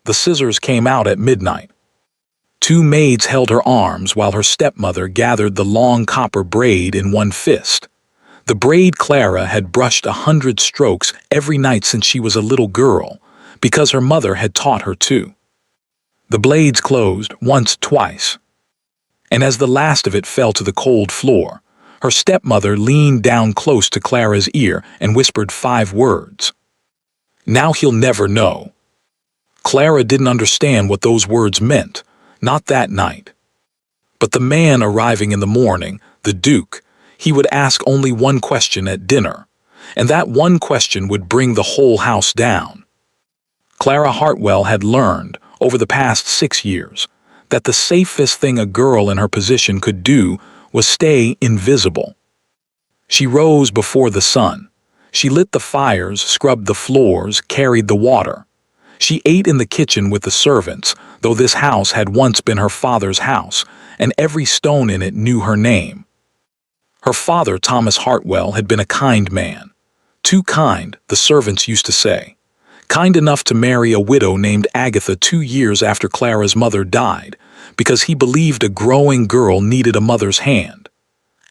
The scissors came out at midnight. Two maids held her arms while her stepmother gathered the long copper braid in one fist. The braid Clara had brushed 100 strokes every night since she was a little girl, because her mother had taught her to. The blades closed once, twice, and as the last of it fell to the cold floor, her stepmother leaned down close to Clara's ear and whispered 5 words. Now he'll never know. Clara didn't understand what those words meant, not that night. But the man arriving in the morning, the Duke, he would ask only one question at dinner, and that one question would bring the whole house down. Clara Hartwell had learned, over the past 6 years, that the safest thing a girl in her position could do was stay invisible. She rose before the sun. She lit the fires, scrubbed the floors, carried the water. She ate in the kitchen with the servants, though this house had once been her father's house, and every stone in it knew her name. Her father, Thomas Hartwell, had been a kind man. Too kind, the servants used to say. Kind enough to marry a widow named Agatha 2 years after Clara's mother died, because he believed a growing girl needed a mother's hand.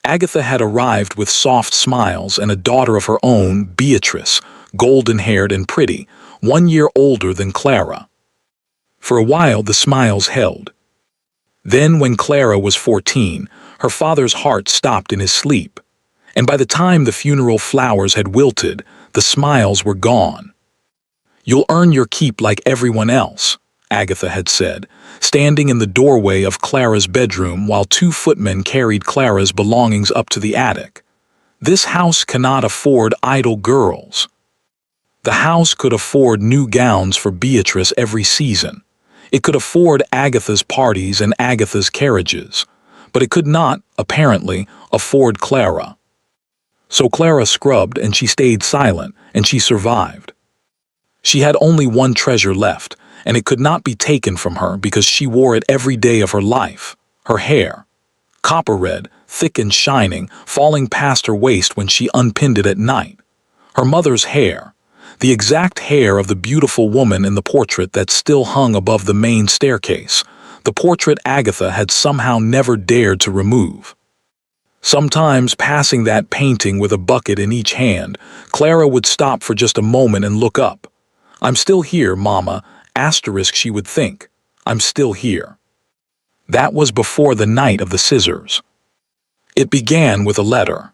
Agatha had arrived with soft smiles and a daughter of her own, Beatrice, golden-haired and pretty, 1 year older than Clara. For a while the smiles held. Then, when Clara was 14, her father's heart stopped in his sleep, and by the time the funeral flowers had wilted, the smiles were gone. "You'll earn your keep like everyone else," Agatha had said, standing in the doorway of Clara's bedroom while 2 footmen carried Clara's belongings up to the attic. "This house cannot afford idle girls." The house could afford new gowns for Beatrice every season. It could afford Agatha's parties and Agatha's carriages, but it could not, apparently, afford Clara. So Clara scrubbed and she stayed silent, and she survived. She had only one treasure left, and it could not be taken from her because she wore it every day of her life: her hair. Copper red, thick and shining, falling past her waist when she unpinned it at night. Her mother's hair, the exact hair of the beautiful woman in the portrait that still hung above the main staircase, the portrait Agatha had somehow never dared to remove. Sometimes, passing that painting with a bucket in each hand, Clara would stop for just a moment and look up. "I'm still here, Mama," she would think. "I'm still here." That was before the night of the scissors. It began with a letter.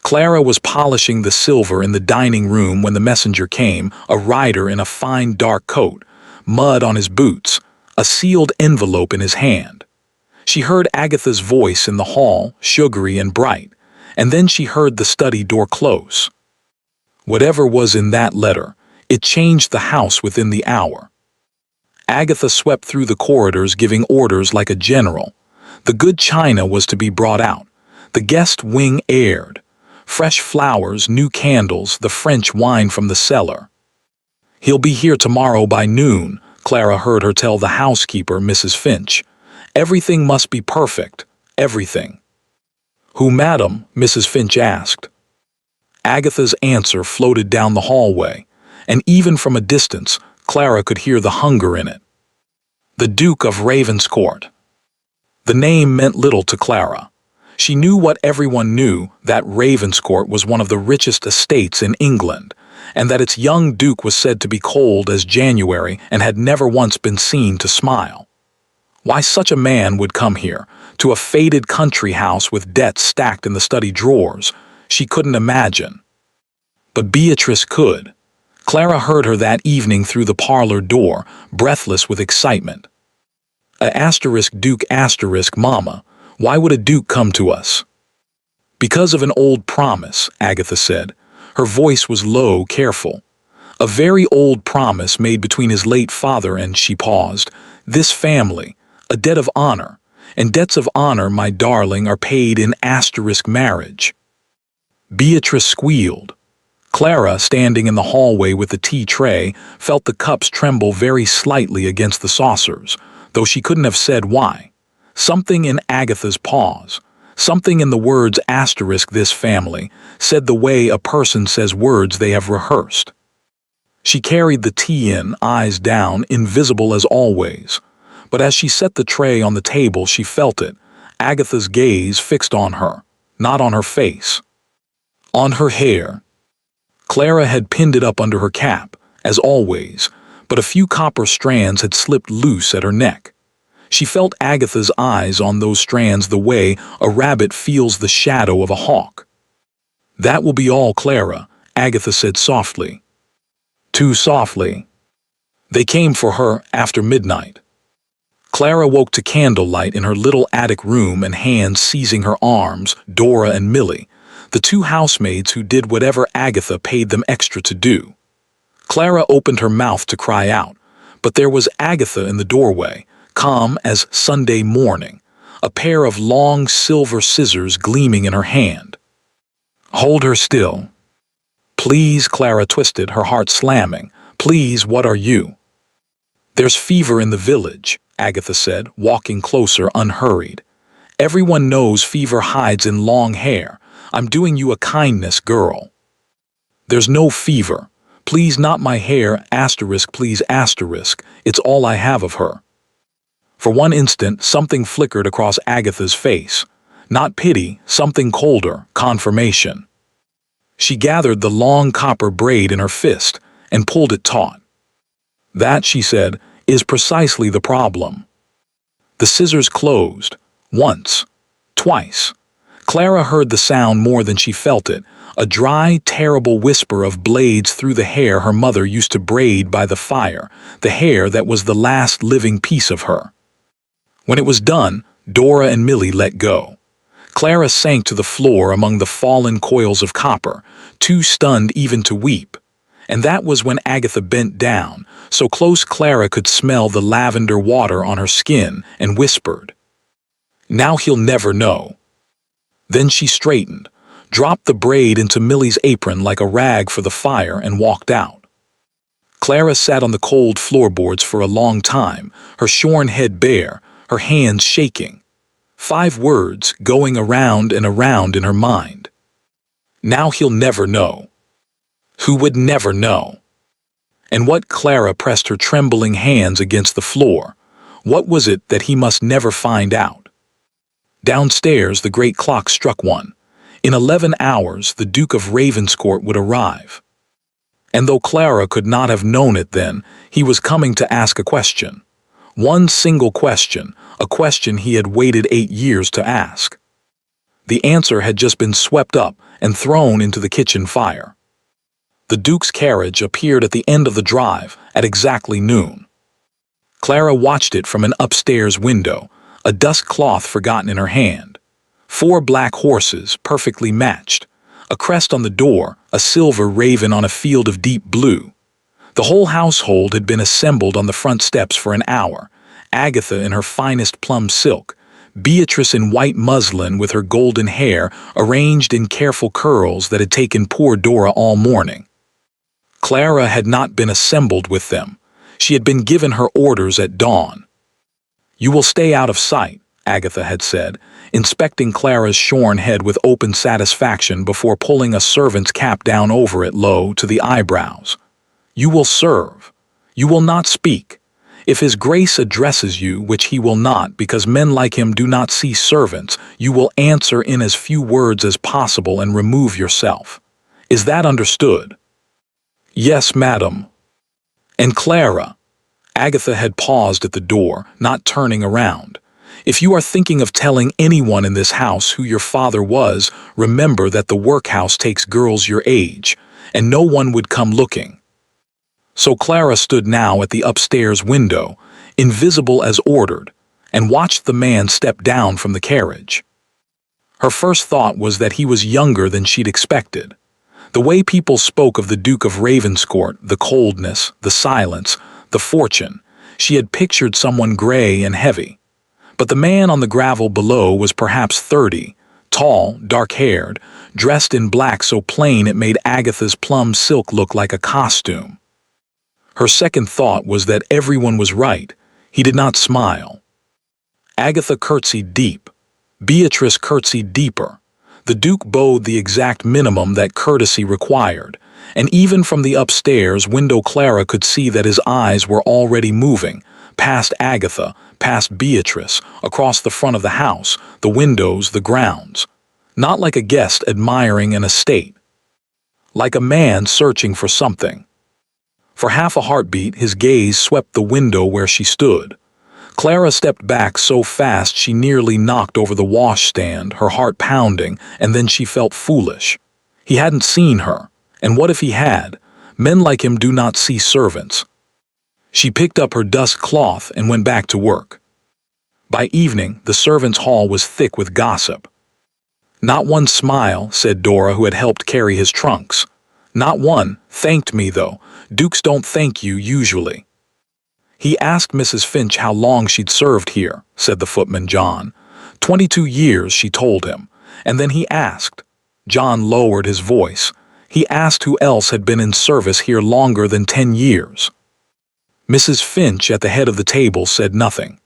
Clara was polishing the silver in the dining room when the messenger came, a rider in a fine dark coat, mud on his boots, a sealed envelope in his hand. She heard Agatha's voice in the hall, sugary and bright, and then she heard the study door close. Whatever was in that letter, it changed the house within the hour. Agatha swept through the corridors giving orders like a general. The good china was to be brought out. The guest wing aired. Fresh flowers, new candles, the French wine from the cellar. "He'll be here tomorrow by noon," Clara heard her tell the housekeeper, Mrs. Finch. "Everything must be perfect, everything." "Who, madam?" Mrs. Finch asked. Agatha's answer floated down the hallway, and even from a distance, Clara could hear the hunger in it. "The Duke of Ravenscourt." The name meant little to Clara. She knew what everyone knew, that Ravenscourt was one of the richest estates in England, and that its young duke was said to be cold as January and had never once been seen to smile. Why such a man would come here, to a faded country house with debts stacked in the study drawers, she couldn't imagine. But Beatrice could. Clara heard her that evening through the parlor door, breathless with excitement. Duke Mama, why would a duke come to us?" "Because of an old promise," Agatha said. Her voice was low, careful. "A very old promise made between his late father and," she paused, "this family, a debt of honor, and debts of honor, my darling, are paid in marriage." Beatrice squealed. Clara, standing in the hallway with the tea tray, felt the cups tremble very slightly against the saucers, though she couldn't have said why. Something in Agatha's pause, something in the words "this family," said the way a person says words they have rehearsed. She carried the tea in, eyes down, invisible as always. But as she set the tray on the table, she felt it, Agatha's gaze fixed on her, not on her face. On her hair. Clara had pinned it up under her cap, as always, but a few copper strands had slipped loose at her neck. She felt Agatha's eyes on those strands the way a rabbit feels the shadow of a hawk. "That will be all, Clara," Agatha said softly. Too softly. They came for her after midnight. Clara woke to candlelight in her little attic room and hands seizing her arms, Dora and Millie, the two housemaids who did whatever Agatha paid them extra to do. Clara opened her mouth to cry out, but there was Agatha in the doorway, calm as Sunday morning, a pair of long silver scissors gleaming in her hand. "Hold her still." "Please," Clara twisted, her heart slamming. "Please, what are you?" "There's fever in the village," Agatha said, walking closer unhurried. "Everyone knows fever hides in long hair. I'm doing you a kindness, girl." "There's no fever. Please, not my hair, asterisk, please, asterisk. It's all I have of her." For one instant, something flickered across Agatha's face. Not pity, something colder, confirmation. She gathered the long copper braid in her fist and pulled it taut. "That," she said, "is precisely the problem." The scissors closed. Once. Twice. Clara heard the sound more than she felt it, a dry, terrible whisper of blades through the hair her mother used to braid by the fire, the hair that was the last living piece of her. When it was done, Dora and Millie let go. Clara sank to the floor among the fallen coils of copper, too stunned even to weep. And that was when Agatha bent down, so close Clara could smell the lavender water on her skin, and whispered, "Now he'll never know." Then she straightened, dropped the braid into Millie's apron like a rag for the fire, and walked out. Clara sat on the cold floorboards for a long time, her shorn head bare, her hands shaking. 5 words going around and around in her mind. Now he'll never know. Who would never know? And what? Clara pressed her trembling hands against the floor. What was it that he must never find out? Downstairs, the great clock struck 1. In 11 hours, the Duke of Ravenscourt would arrive. And though Clara could not have known it then, he was coming to ask a question. One single question, a question he had waited 8 years to ask. The answer had just been swept up and thrown into the kitchen fire. The Duke's carriage appeared at the end of the drive at exactly noon. Clara watched it from an upstairs window, a dust cloth forgotten in her hand. 4 black horses, perfectly matched. A crest on the door, a silver raven on a field of deep blue. The whole household had been assembled on the front steps for an hour. Agatha in her finest plum silk, Beatrice in white muslin with her golden hair arranged in careful curls that had taken poor Dora all morning. Clara had not been assembled with them. She had been given her orders at dawn. "You will stay out of sight," Agatha had said, inspecting Clara's shorn head with open satisfaction before pulling a servant's cap down over it low to the eyebrows. "You will serve. You will not speak. If his grace addresses you, which he will not because men like him do not see servants, you will answer in as few words as possible and remove yourself. Is that understood?" "Yes, madam." "And Clara," Agatha had paused at the door, not turning around, "if you are thinking of telling anyone in this house who your father was, remember that the workhouse takes girls your age, and no one would come looking." So Clara stood now at the upstairs window, invisible as ordered, and watched the man step down from the carriage. Her first thought was that he was younger than she'd expected. The way people spoke of the Duke of Ravenscourt, the coldness, the silence, the fortune, she had pictured someone gray and heavy. But the man on the gravel below was perhaps 30, tall, dark-haired, dressed in black so plain it made Agatha's plum silk look like a costume. Her second thought was that everyone was right. He did not smile. Agatha curtsied deep. Beatrice curtsied deeper. The Duke bowed the exact minimum that courtesy required, and even from the upstairs window Clara could see that his eyes were already moving, past Agatha, past Beatrice, across the front of the house, the windows, the grounds. Not like a guest admiring an estate. Like a man searching for something. For half a heartbeat, his gaze swept the window where she stood. Clara stepped back so fast she nearly knocked over the washstand, her heart pounding, and then she felt foolish. He hadn't seen her, and what if he had? Men like him do not see servants. She picked up her dust cloth and went back to work. By evening, the servants' hall was thick with gossip. "Not one smile," said Dora, who had helped carry his trunks. "Not one. Thanked me, though. Dukes don't thank you, usually." "He asked Mrs. Finch how long she'd served here," said the footman John. 22 years, she told him. And then he asked. John lowered his voice. He asked who else had been in service here longer than 10 years. Mrs. Finch, at the head of the table, said nothing.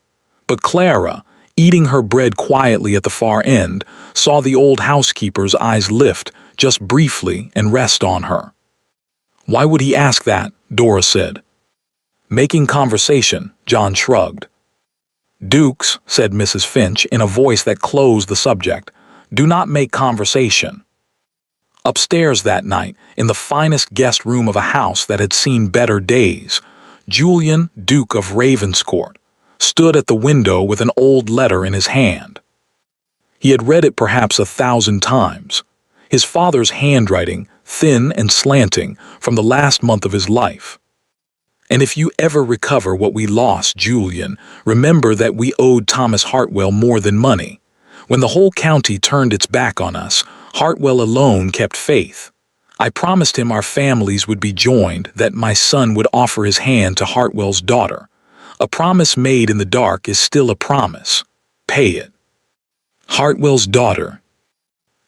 But Clara, eating her bread quietly at the far end, saw the old housekeeper's eyes lift, just briefly, and rest on her. "Why would he ask that?" Dora said. "Making conversation," John shrugged. "Dukes," said Mrs. Finch in a voice that closed the subject, "do not make conversation." Upstairs that night, in the finest guest room of a house that had seen better days, Julian, Duke of Ravenscourt, stood at the window with an old letter in his hand. He had read it perhaps 1,000 times. His father's handwriting, thin and slanting, from the last month of his life. "And if you ever recover what we lost, Julian, remember that we owed Thomas Hartwell more than money. When the whole county turned its back on us, Hartwell alone kept faith. I promised him our families would be joined, that my son would offer his hand to Hartwell's daughter. A promise made in the dark is still a promise. Pay it. Hartwell's daughter."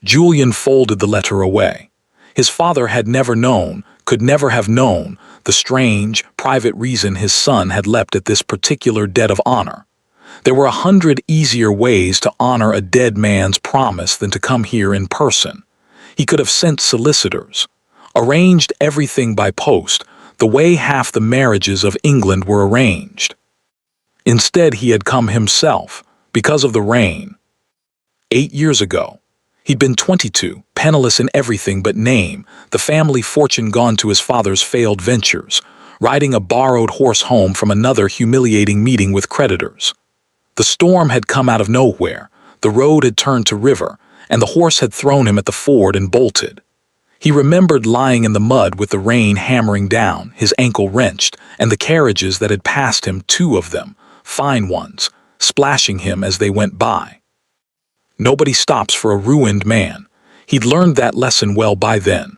Julian folded the letter away. His father had never known, could never have known, the strange, private reason his son had leapt at this particular debt of honor. There were 100 easier ways to honor a dead man's promise than to come here in person. He could have sent solicitors, arranged everything by post, the way half the marriages of England were arranged. Instead, he had come himself, because of the rain. 8 years ago. He'd been 22, penniless in everything but name, the family fortune gone to his father's failed ventures, riding a borrowed horse home from another humiliating meeting with creditors. The storm had come out of nowhere, the road had turned to river, and the horse had thrown him at the ford and bolted. He remembered lying in the mud with the rain hammering down, his ankle wrenched, and the carriages that had passed him, 2 of them, fine ones, splashing him as they went by. Nobody stops for a ruined man. He'd learned that lesson well by then.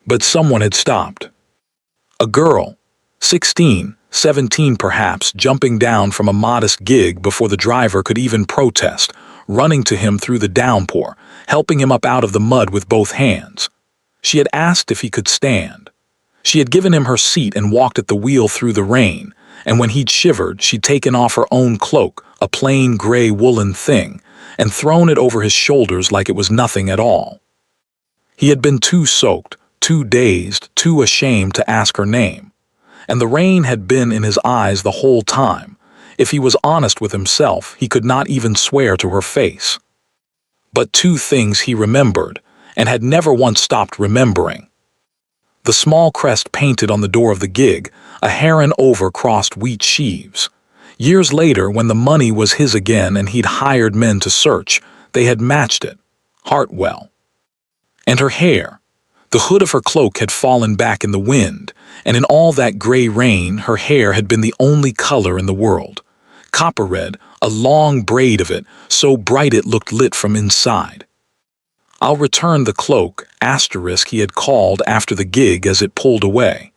But someone had stopped. A girl, 16, 17 perhaps, jumping down from a modest gig before the driver could even protest, running to him through the downpour, helping him up out of the mud with both hands. She had asked if he could stand. She had given him her seat and walked at the wheel through the rain, and when he'd shivered, she'd taken off her own cloak, a plain gray woolen thing, and thrown it over his shoulders like it was nothing at all. He had been too soaked, too dazed, too ashamed to ask her name. And the rain had been in his eyes the whole time. If he was honest with himself, he could not even swear to her face. But 2 things he remembered, and had never once stopped remembering. The small crest painted on the door of the gig, a heron over crossed wheat sheaves. Years later, when the money was his again and he'd hired men to search, they had matched it. Hartwell. And her hair. The hood of her cloak had fallen back in the wind, and in all that gray rain, her hair had been the only color in the world. Copper red, a long braid of it, so bright it looked lit from inside. "I'll return the cloak," asterisk he had called after the gig as it pulled away.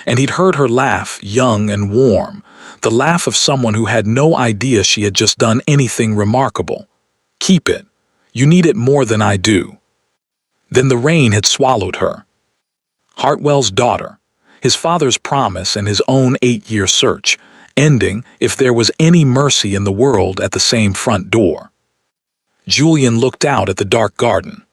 And he'd heard her laugh, young and warm, the laugh of someone who had no idea she had just done anything remarkable. "Keep it. You need it more than I do." Then the rain had swallowed her. Hartwell's daughter, his father's promise and his own 8-year search, ending, if there was any mercy in the world, at the same front door. Julian looked out at the dark garden.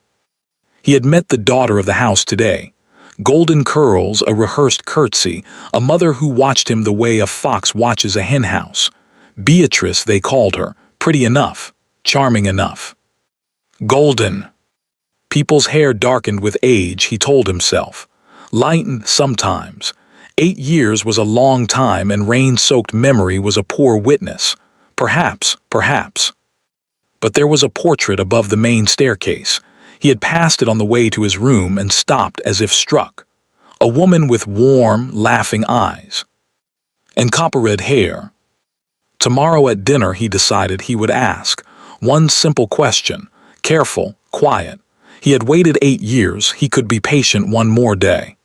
He had met the daughter of the house today, Golden curls, a rehearsed curtsy, a mother who watched him the way a fox watches a henhouse. Beatrice, they called her, pretty enough, charming enough. Golden. People's hair darkened with age, he told himself. Lightened sometimes. 8 years was a long time, and rain-soaked memory was a poor witness. Perhaps. But there was a portrait above the main staircase. He had passed it on the way to his room and stopped as if struck. A woman with warm, laughing eyes. And copper-red hair. Tomorrow at dinner, he decided he would ask. One simple question. Careful, quiet. He had waited 8 years, he could be patient one more day.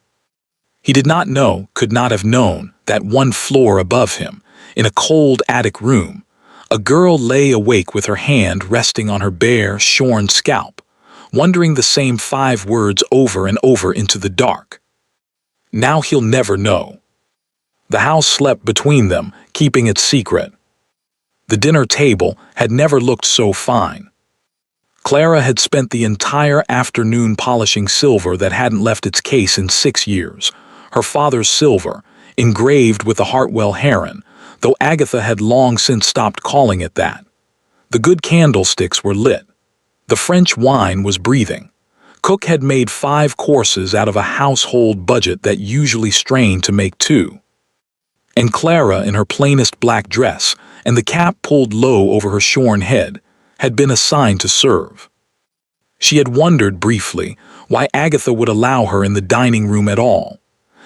He did not know, could not have known, that one floor above him, in a cold attic room, a girl lay awake with her hand resting on her bare, shorn scalp, wondering the same 5 words over and over into the dark. Now he'll never know. The house slept between them, keeping its secret. The dinner table had never looked so fine. Clara had spent the entire afternoon polishing silver that hadn't left its case in 6 years. Her father's silver, engraved with the Hartwell heron, though Agatha had long since stopped calling it that. The good candlesticks were lit. The French wine was breathing. Cook had made 5 courses out of a household budget that usually strained to make 2. And Clara, in her plainest black dress, and the cap pulled low over her shorn head, had been assigned to serve. She had wondered briefly why Agatha would allow her in the dining room at all.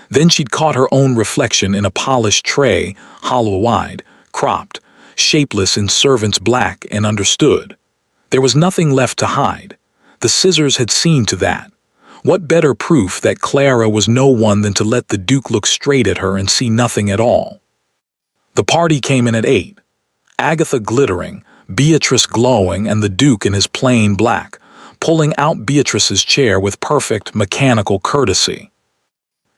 Then she'd caught her own reflection in a polished tray, hollow-eyed, cropped, shapeless in servant's black, and understood. There was nothing left to hide. The scissors had seen to that. What better proof that Clara was no one than to let the Duke look straight at her and see nothing at all? The party came in at 8. Agatha glittering, Beatrice glowing, and the Duke in his plain black, pulling out Beatrice's chair with perfect, mechanical courtesy.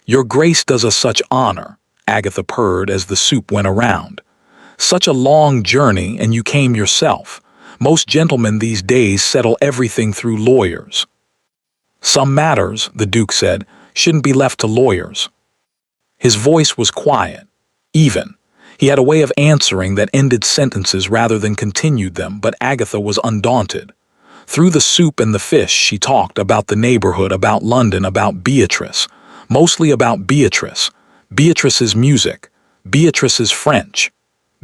"Your Grace does us such honor," Agatha purred as the soup went around. "Such a long journey, and you came yourself. Most gentlemen these days settle everything through lawyers." "Some matters," the Duke said, "shouldn't be left to lawyers." His voice was quiet, even. He had a way of answering that ended sentences rather than continued them, but Agatha was undaunted. Through the soup and the fish she talked about the neighborhood, about London, about Beatrice. Mostly about Beatrice. Beatrice's music. Beatrice's French.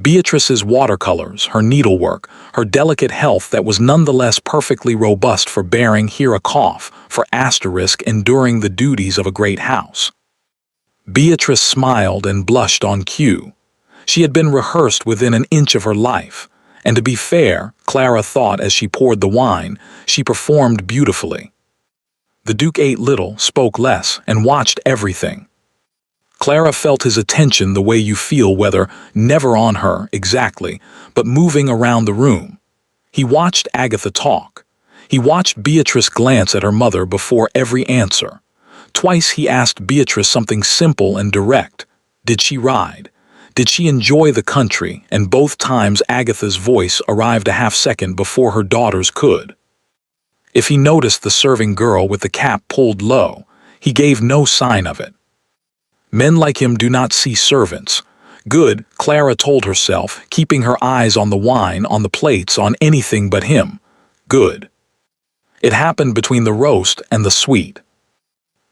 Beatrice's watercolors, her needlework, her delicate health that was nonetheless perfectly robust for bearing here a cough, for enduring the duties of a great house. Beatrice smiled and blushed on cue. She had been rehearsed within an inch of her life, and to be fair, Clara thought as she poured the wine, she performed beautifully. The Duke ate little, spoke less, and watched everything. Clara felt his attention the way you feel whether never on her, exactly, but moving around the room. He watched Agatha talk. He watched Beatrice glance at her mother before every answer. Twice he asked Beatrice something simple and direct. Did she ride? Did she enjoy the country? And both times Agatha's voice arrived a half-second before her daughter's could. If he noticed the serving girl with the cap pulled low, he gave no sign of it. Men like him do not see servants. Good, Clara told herself, keeping her eyes on the wine, on the plates, on anything but him. Good. It happened between the roast and the sweet.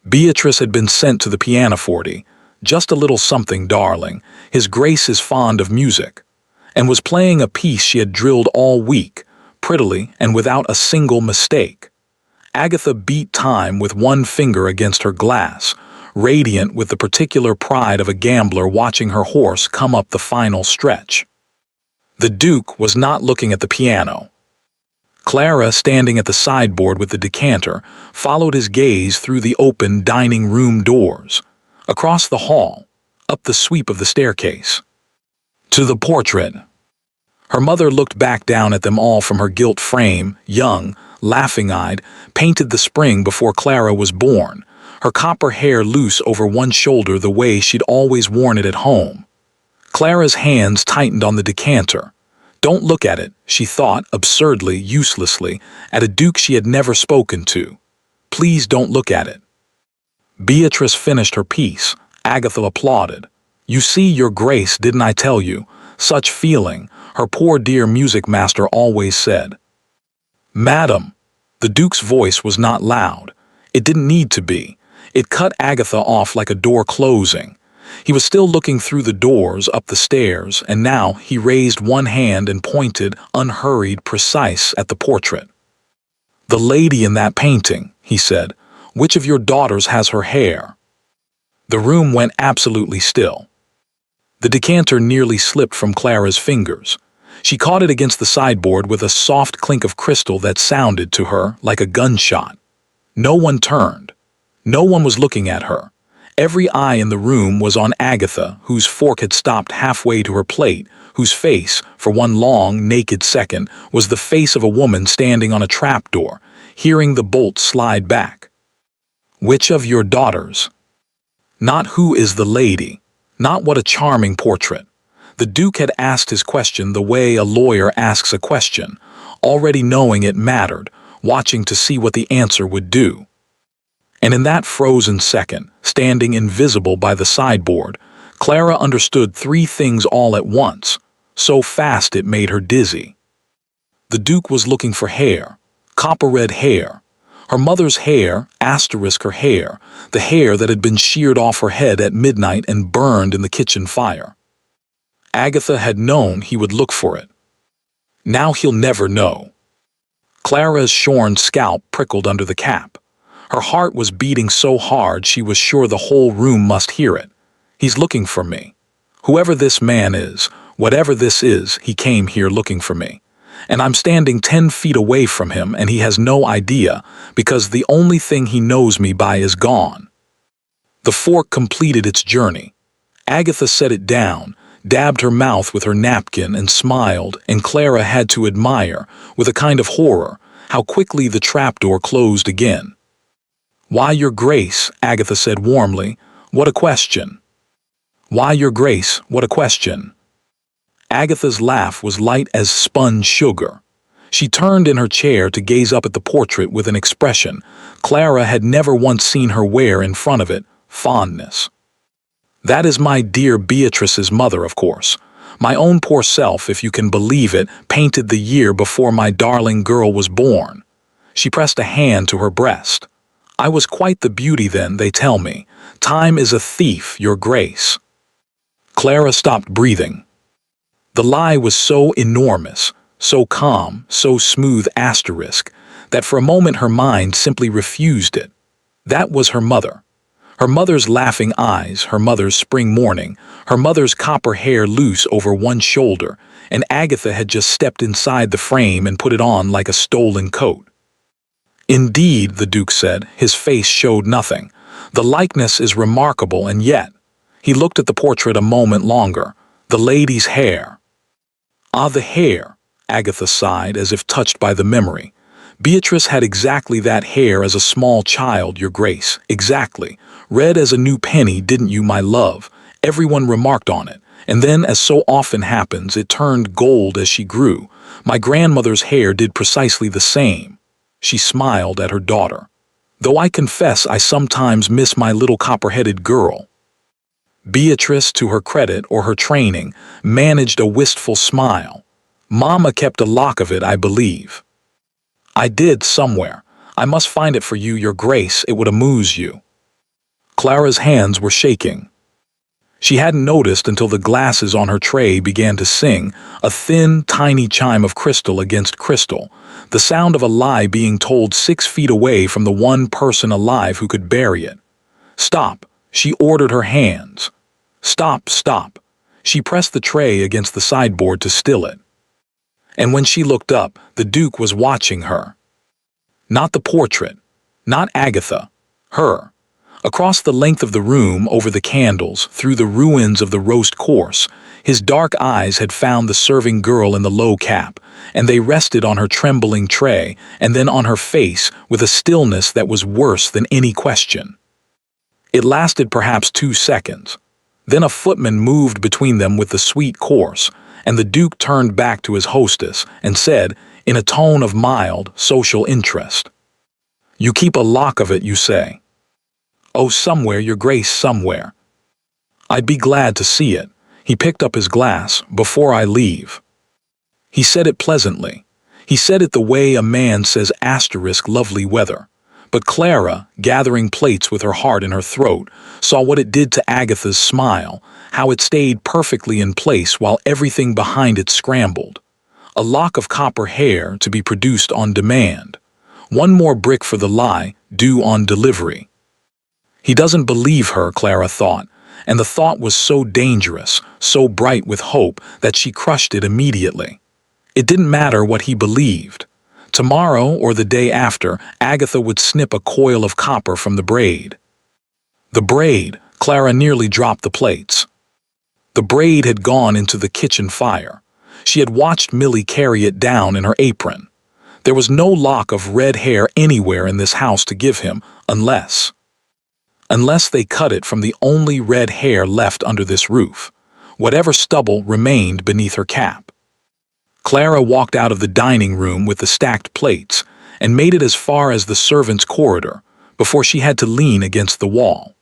Beatrice had been sent to the pianoforte. Just a little something, darling. His Grace is fond of music. And was playing a piece she had drilled all week, prettily and without a single mistake. Agatha beat time with one finger against her glass, radiant with the particular pride of a gambler watching her horse come up the final stretch. The Duke was not looking at the piano. Clara, standing at the sideboard with the decanter, followed his gaze through the open dining room doors, across the hall, up the sweep of the staircase, to the portrait. Her mother looked back down at them all from her gilt frame, young, laughing-eyed, painted the spring before Clara was born, her copper hair loose over one shoulder the way she'd always worn it at home. Clara's hands tightened on the decanter. Don't look at it, she thought, absurdly, uselessly, at a Duke she had never spoken to. Please don't look at it. Beatrice finished her piece. Agatha applauded. "You see, Your Grace, didn't I tell you? Such feeling," her poor dear music master always said. "Madam." The Duke's voice was not loud. It didn't need to be. It cut Agatha off like a door closing. He was still looking through the doors, up the stairs, and now he raised one hand and pointed, unhurried, precise, at the portrait. "The lady in that painting," he said. "Which of your daughters has her hair?" The room went absolutely still. The decanter nearly slipped from Clara's fingers. She caught it against the sideboard with a soft clink of crystal that sounded to her like a gunshot. No one turned. No one was looking at her. Every eye in the room was on Agatha, whose fork had stopped halfway to her plate, whose face, for one long, naked second, was the face of a woman standing on a trapdoor, hearing the bolt slide back. "Which of your daughters?" Not who is the lady. Not what a charming portrait. The Duke had asked his question the way a lawyer asks a question, already knowing it mattered, watching to see what the answer would do. And in that frozen second, standing invisible by the sideboard, Clara understood three things all at once, so fast it made her dizzy. The Duke was looking for hair, copper-red hair. Her mother's hair, asterisk her hair, the hair that had been sheared off her head at midnight and burned in the kitchen fire. Agatha had known he would look for it. Now he'll never know. Clara's shorn scalp prickled under the cap. Her heart was beating so hard she was sure the whole room must hear it. "He's looking for me. Whoever this man is, whatever this is, he came here looking for me. And I'm standing 10 feet away from him and he has no idea, because the only thing he knows me by is gone." The fork completed its journey. Agatha set it down, dabbed her mouth with her napkin and smiled, and Clara had to admire, with a kind of horror, how quickly the trapdoor closed again. "Why, Your Grace," Agatha said warmly, "what a question." "Why, Your Grace, what a question." Agatha's laugh was light as spun sugar. She turned in her chair to gaze up at the portrait with an expression Clara had never once seen her wear in front of it, fondness. "That is my dear Beatrice's mother, of course. My own poor self, if you can believe it, painted the year before my darling girl was born." She pressed a hand to her breast. "I was quite the beauty then, they tell me. Time is a thief, Your Grace." Clara stopped breathing. The lie was so enormous, so calm, so smooth asterisk, that for a moment her mind simply refused it. That was her mother. Her mother's laughing eyes, her mother's spring morning, her mother's copper hair loose over one shoulder, and Agatha had just stepped inside the frame and put it on like a stolen coat. "Indeed," the Duke said, his face showed nothing. "The likeness is remarkable, and yet—" He looked at the portrait a moment longer. "The lady's hair." "Ah, the hair," Agatha sighed as if touched by the memory. "Beatrice had exactly that hair as a small child, Your Grace, exactly. Red as a new penny, didn't you, my love? Everyone remarked on it. And then, as so often happens, it turned gold as she grew. My grandmother's hair did precisely the same." She smiled at her daughter. "Though I confess I sometimes miss my little copper-headed girl." Beatrice, to her credit or her training, managed a wistful smile. "Mama kept a lock of it, I believe." "I did, somewhere. I must find it for you, Your Grace, it would amuse you." Clara's hands were shaking. She hadn't noticed until the glasses on her tray began to sing, a thin, tiny chime of crystal against crystal, the sound of a lie being told 6 feet away from the one person alive who could bury it. "Stop," she ordered her hands. "Stop, stop." She pressed the tray against the sideboard to still it. And when she looked up, the Duke was watching her. Not the portrait, not Agatha, her. Across the length of the room, over the candles, through the ruins of the roast course, his dark eyes had found the serving girl in the low cap, and they rested on her trembling tray, and then on her face with a stillness that was worse than any question. It lasted perhaps 2 seconds. Then a footman moved between them with the sweet course, and the Duke turned back to his hostess and said, in a tone of mild, social interest, "You keep a lock of it, you say?" Oh, somewhere, your grace, somewhere. I'd be glad to see it. He picked up his glass. Before I leave. He said it pleasantly. He said it the way a man says asterisk lovely weather. But Clara, gathering plates with her heart in her throat, saw what it did to Agatha's smile, how it stayed perfectly in place while everything behind it scrambled. A lock of copper hair to be produced on demand. One more brick for the lie, due on delivery. He doesn't believe her, Clara thought, and the thought was so dangerous, so bright with hope, that she crushed it immediately. It didn't matter what he believed. Tomorrow or the day after, Agatha would snip a coil of copper from the braid. The braid, Clara nearly dropped the plates. The braid had gone into the kitchen fire. She had watched Millie carry it down in her apron. There was no lock of red hair anywhere in this house to give him, unless they cut it from the only red hair left under this roof. Whatever stubble remained beneath her cap. Clara walked out of the dining room with the stacked plates and made it as far as the servants' corridor before she had to lean against the wall.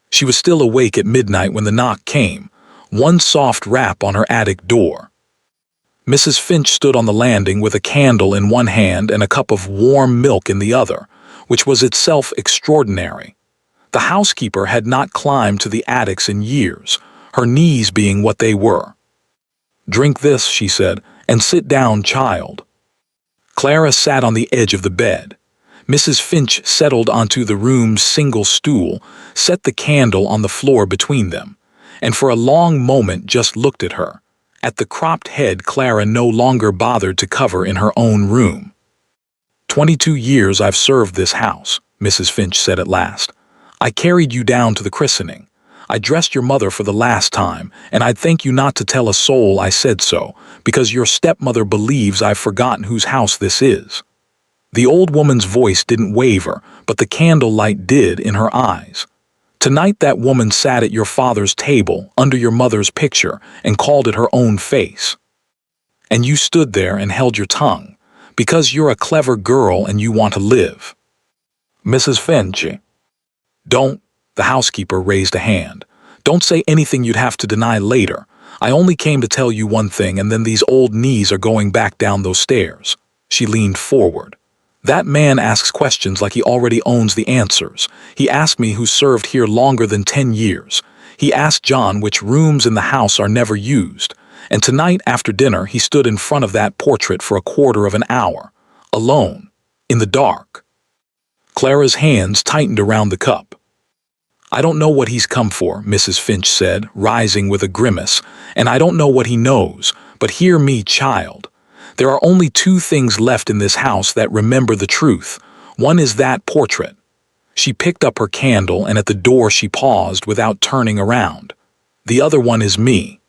She was still awake at midnight when the knock came, one soft rap on her attic door. Mrs. Finch stood on the landing with a candle in one hand and a cup of warm milk in the other, which was itself extraordinary. The housekeeper had not climbed to the attics in years, her knees being what they were. "Drink this," she said, "and sit down, child." Clara sat on the edge of the bed. Mrs. Finch settled onto the room's single stool, set the candle on the floor between them, and for a long moment just looked at her, at the cropped head Clara no longer bothered to cover in her own room. 22 years I've served this house," Mrs. Finch said at last. "I carried you down to the christening. I dressed your mother for the last time, and I'd thank you not to tell a soul I said so, because your stepmother believes I've forgotten whose house this is." The old woman's voice didn't waver, but the candlelight did in her eyes. "Tonight that woman sat at your father's table, under your mother's picture, and called it her own face. And you stood there and held your tongue, because you're a clever girl and you want to live." "Mrs. Finch." "Don't," the housekeeper raised a hand. "Don't say anything you'd have to deny later. I only came to tell you one thing, and then these old knees are going back down those stairs." She leaned forward. "That man asks questions like he already owns the answers. He asked me who served here longer than 10 years. He asked John which rooms in the house are never used. And tonight after dinner he stood in front of that portrait for a quarter of an hour. Alone. In the dark." Clara's hands tightened around the cup. "I don't know what he's come for," Mrs. Finch said, rising with a grimace, "and I don't know what he knows, but hear me, child. There are only 2 things left in this house that remember the truth. One is that portrait." She picked up her candle, and at the door she paused without turning around. "The other one is me."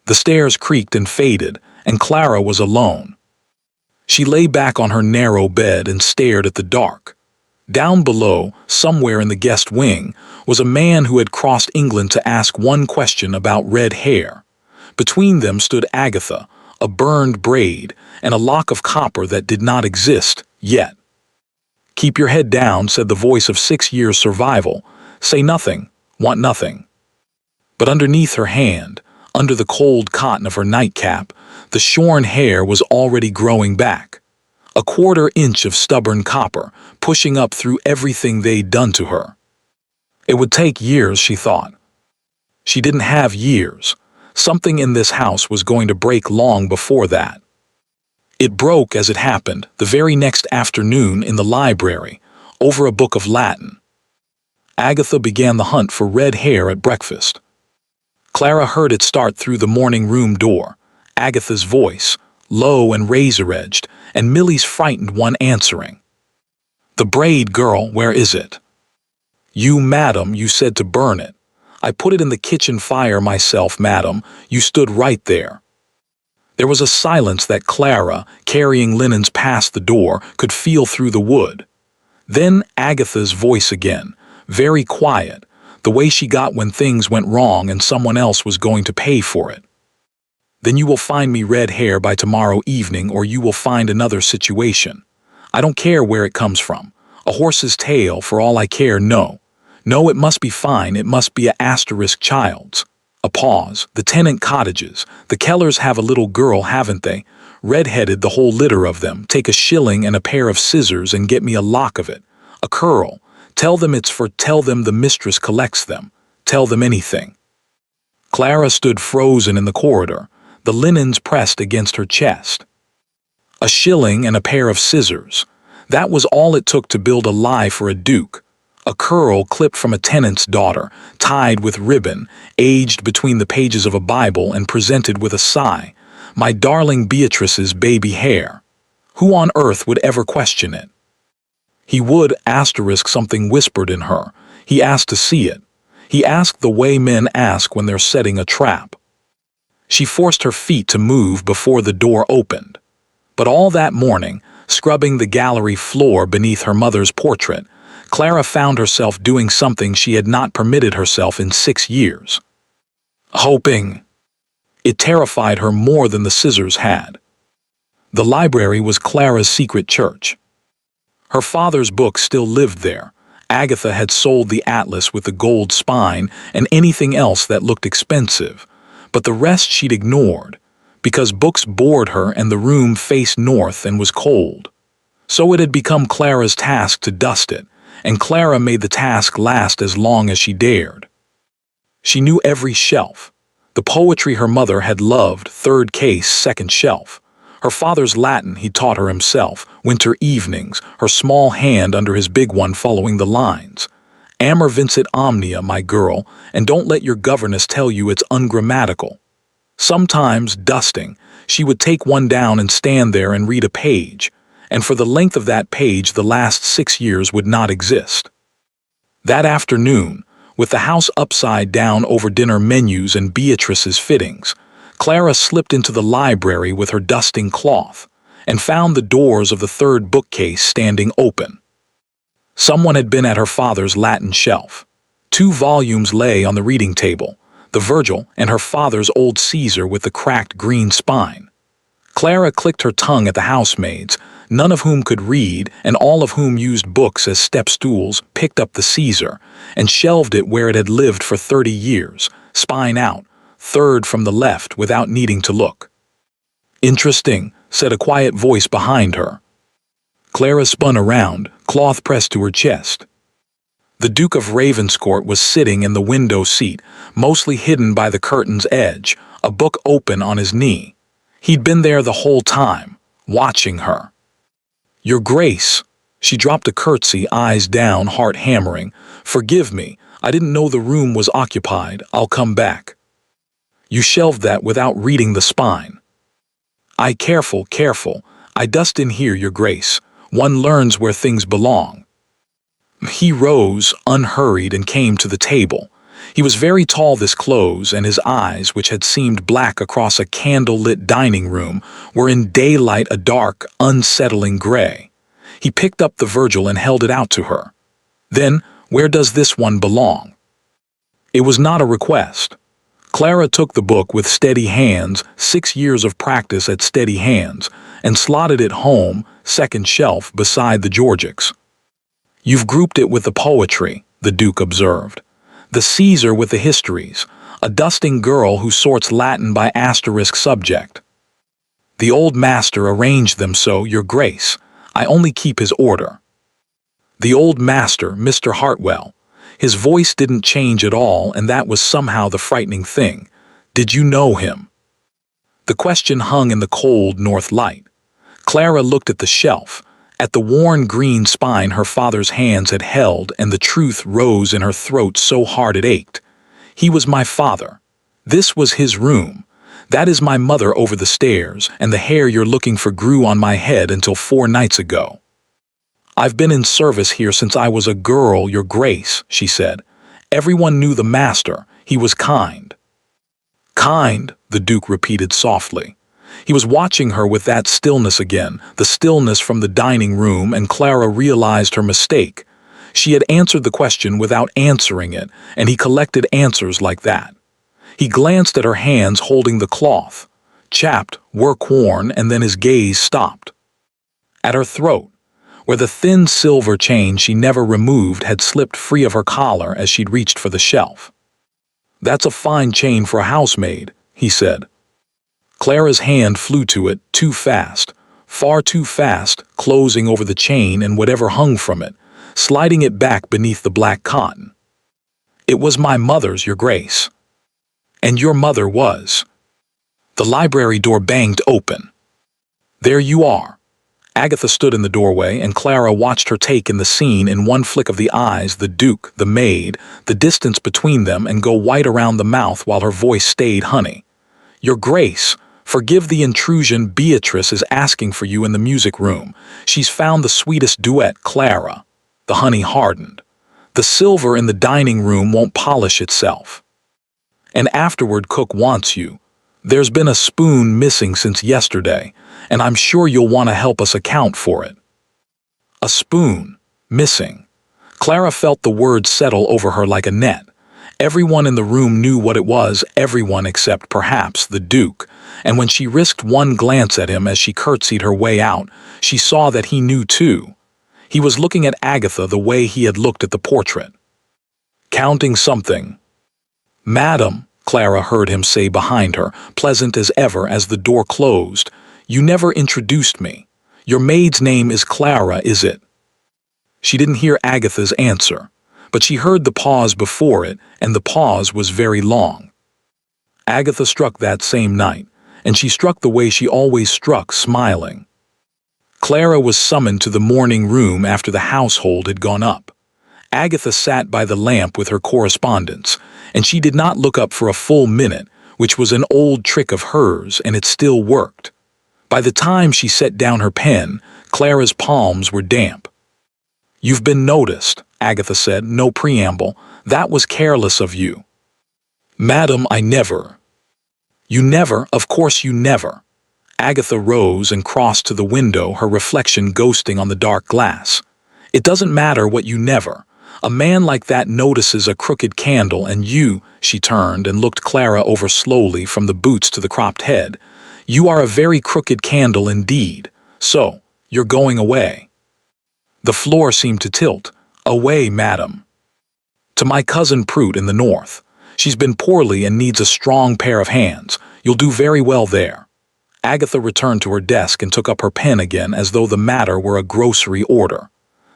The stairs creaked and faded, and Clara was alone. She lay back on her narrow bed and stared at the dark. Down below, somewhere in the guest wing, was a man who had crossed England to ask one question about red hair. Between them stood Agatha, a burned braid, and a lock of copper that did not exist yet. "Keep your head down," said the voice of 6 years' survival. "Say nothing, want nothing." But underneath her hand, under the cold cotton of her nightcap, the shorn hair was already growing back. A 1/4 inch of stubborn copper, pushing up through everything they'd done to her. It would take years, she thought. She didn't have years. Something in this house was going to break long before that. It broke as it happened, the very next afternoon in the library, over a book of Latin. Agatha began the hunt for red hair at breakfast. Clara heard it start through the morning room door, Agatha's voice, low and razor-edged, and Millie's frightened one answering. "The braid, girl, where is it?" "You, madam, you said to burn it. I put it in the kitchen fire myself, madam. You stood right there." There was a silence that Clara, carrying linens past the door, could feel through the wood. Then Agatha's voice again, very quiet, the way she got when things went wrong and someone else was going to pay for it. "Then you will find me red hair by tomorrow evening, or you will find another situation. I don't care where it comes from. A horse's tail, for all I care, no. No, it must be fine, it must be a asterisk child's. A pause. The tenant cottages. The Kellers have a little girl, haven't they? Red-headed, the whole litter of them. Take a shilling and a pair of scissors and get me a lock of it. A curl. Tell them tell them the mistress collects them. Tell them anything. Clara stood frozen in the corridor, the linens pressed against her chest. A shilling and a pair of scissors. That was all it took to build a lie for a duke. A curl clipped from a tenant's daughter, tied with ribbon, aged between the pages of a Bible and presented with a sigh. My darling Beatrice's baby hair. Who on earth would ever question it? He would, something whispered in her. He asked to see it. He asked the way men ask when they're setting a trap. She forced her feet to move before the door opened. But all that morning, scrubbing the gallery floor beneath her mother's portrait, Clara found herself doing something she had not permitted herself in 6 years. Hoping. It terrified her more than the scissors had. The library was Clara's secret church. Her father's book still lived there. Agatha had sold the atlas with the gold spine and anything else that looked expensive, but the rest she'd ignored, because books bored her and the room faced north and was cold. So it had become Clara's task to dust it, and Clara made the task last as long as she dared. She knew every shelf. The poetry her mother had loved, third case, second shelf. Her father's Latin he taught her himself, winter evenings, her small hand under his big one following the lines. Amor vincit omnia, my girl, and don't let your governess tell you it's ungrammatical. Sometimes, dusting, she would take one down and stand there and read a page, and for the length of that page the last 6 years would not exist. That afternoon, with the house upside down over dinner menus and Beatrice's fittings, Clara slipped into the library with her dusting cloth and found the doors of the third bookcase standing open. Someone had been at her father's Latin shelf. 2 volumes lay on the reading table, the Virgil and her father's old Caesar with the cracked green spine. Clara clicked her tongue at the housemaids, none of whom could read and all of whom used books as step stools, picked up the Caesar and shelved it where it had lived for 30 years, spine out, third from the left without needing to look. Interesting, said a quiet voice behind her. Clara spun around, cloth pressed to her chest. The Duke of Ravenscourt was sitting in the window seat, mostly hidden by the curtain's edge, a book open on his knee. He'd been there the whole time, watching her. Your Grace. She dropped a curtsy, eyes down, heart hammering. Forgive me, I didn't know the room was occupied. I'll come back. You shelved that without reading the spine. Careful. I dust in here, Your Grace. One learns where things belong. He rose, unhurried, and came to the table. He was very tall this close, and his eyes, which had seemed black across a candle-lit dining room, were in daylight a dark, unsettling gray. He picked up the Virgil and held it out to her. Then, where does this one belong? It was not a request. Clara took the book with steady hands, 6 years of practice at steady hands, and slotted it home, second shelf, beside the Georgics. You've grouped it with the poetry, the Duke observed. The Caesar with the histories, a dusting girl who sorts Latin by asterisk subject. The old master arranged them so, Your Grace. I only keep his order. The old master, Mr. Hartwell. His voice didn't change at all, and that was somehow the frightening thing. Did you know him? The question hung in the cold north light. Clara looked at the shelf, at the worn green spine her father's hands had held, and the truth rose in her throat so hard it ached. He was my father. This was his room. That is my mother over the stairs, and the hair you're looking for grew on my head until 4 nights ago. I've been in service here since I was a girl, Your Grace, she said. Everyone knew the master. He was kind. Kind, the Duke repeated softly. He was watching her with that stillness again, the stillness from the dining room, and Clara realized her mistake. She had answered the question without answering it, and he collected answers like that. He glanced at her hands holding the cloth, chapped, work-worn, and then his gaze stopped. At her throat. where the thin silver chain she never removed had slipped free of her collar as she'd reached for the shelf. "That's a fine chain for a housemaid," he said. Clara's hand flew to it, too fast, far too fast, closing over the chain and whatever hung from it, sliding it back beneath the black cotton. "It was my mother's, Your Grace." "And your mother was." The library door banged open. "There you are." Agatha stood in the doorway, and Clara watched her take in the scene in one flick of the eyes, the Duke, the maid, the distance between them, and go white around the mouth while her voice stayed honey. "Your Grace, forgive the intrusion. Beatrice is asking for you in the music room. She's found the sweetest duet, Clara." The honey hardened. "The silver in the dining room won't polish itself. And afterward Cook wants you. There's been a spoon missing since yesterday, and I'm sure you'll want to help us account for it." A spoon. Missing. Clara felt the word settle over her like a net. Everyone in the room knew what it was, everyone except perhaps the Duke, and when she risked one glance at him as she curtsied her way out, she saw that he knew too. He was looking at Agatha the way he had looked at the portrait. "Counting something." "Madam," Clara heard him say behind her, pleasant as ever as the door closed, "you never introduced me. Your maid's name is Clara, is it?" She didn't hear Agatha's answer, but she heard the pause before it, and the pause was very long. Agatha struck that same night, and she struck the way she always struck, smiling. Clara was summoned to the morning room after the household had gone up. Agatha sat by the lamp with her correspondence, and she did not look up for a full minute, which was an old trick of hers, and it still worked. By the time she set down her pen, Clara's palms were damp. "You've been noticed," Agatha said, no preamble. "That was careless of you." "Madam, I never." "You never? Of course you never." Agatha rose and crossed to the window, her reflection ghosting on the dark glass. "It doesn't matter what you never. A man like that notices a crooked candle, and you," she turned and looked Clara over slowly from the boots to the cropped head, "you are a very crooked candle indeed. So, you're going away." The floor seemed to tilt. "Away, madam." "To my cousin Prout in the north. She's been poorly and needs a strong pair of hands. You'll do very well there." Agatha returned to her desk and took up her pen again as though the matter were a grocery order.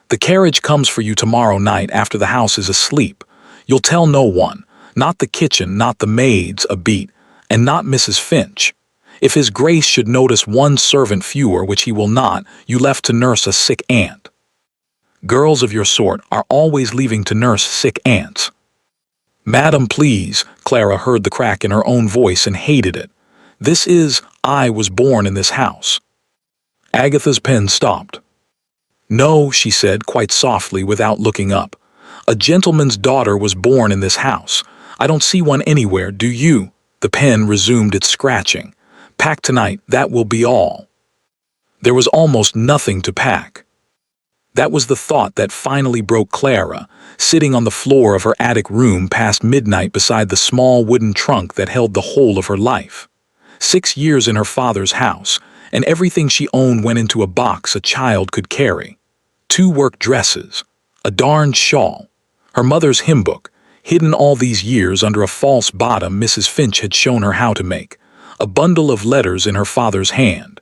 "The carriage comes for you tomorrow night after the house is asleep. You'll tell no one, not the kitchen, not the maids, a beat, and not Mrs. Finch. If His Grace should notice one servant fewer, which he will not, you left to nurse a sick aunt. Girls of your sort are always leaving to nurse sick aunts." "Madam, please," Clara heard the crack in her own voice and hated it. I was born in this house." Agatha's pen stopped. "No," she said quite softly without looking up. "A gentleman's daughter was born in this house. I don't see one anywhere, do you?" The pen resumed its scratching. "Pack tonight, that will be all." There was almost nothing to pack. That was the thought that finally broke Clara, sitting on the floor of her attic room past midnight beside the small wooden trunk that held the whole of her life. 6 years in her father's house, and everything she owned went into a box a child could carry. 2 work dresses, a darned shawl, her mother's hymn book, hidden all these years under a false bottom Mrs. Finch had shown her how to make, a bundle of letters in her father's hand.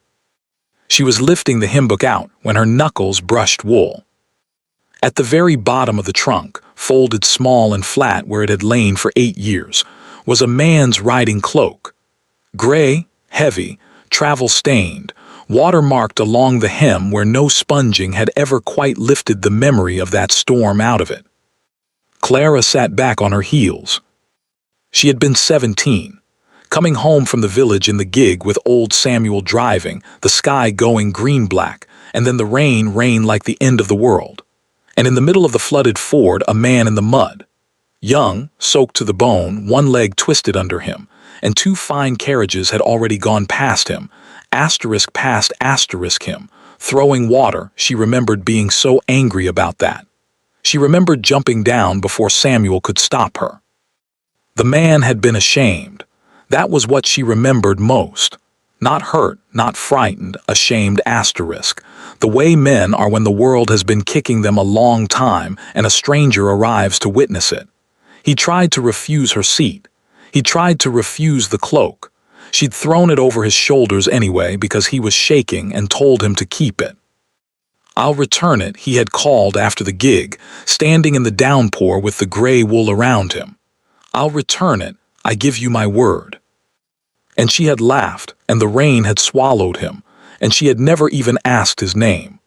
She was lifting the hymn book out when her knuckles brushed wool. At the very bottom of the trunk, folded small and flat where it had lain for 8 years, was a man's riding cloak. Gray, heavy, travel-stained, water-marked along the hem where no sponging had ever quite lifted the memory of that storm out of it. Clara sat back on her heels. She had been 17, coming home from the village in the gig with old Samuel driving, the sky going green-black, and then the rain like the end of the world. And in the middle of the flooded ford, a man in the mud. Young, soaked to the bone, one leg twisted under him, and 2 fine carriages had already gone past him, past him, throwing water. She remembered being so angry about that. She remembered jumping down before Samuel could stop her. The man had been ashamed. That was what she remembered most. Not hurt, not frightened, ashamed asterisk. The way men are when the world has been kicking them a long time and a stranger arrives to witness it. He tried to refuse her seat. He tried to refuse the cloak. She'd thrown it over his shoulders anyway because he was shaking and told him to keep it. "I'll return it," he had called after the gig, standing in the downpour with the gray wool around him. "I'll return it, I give you my word." And she had laughed, and the rain had swallowed him, and she had never even asked his name.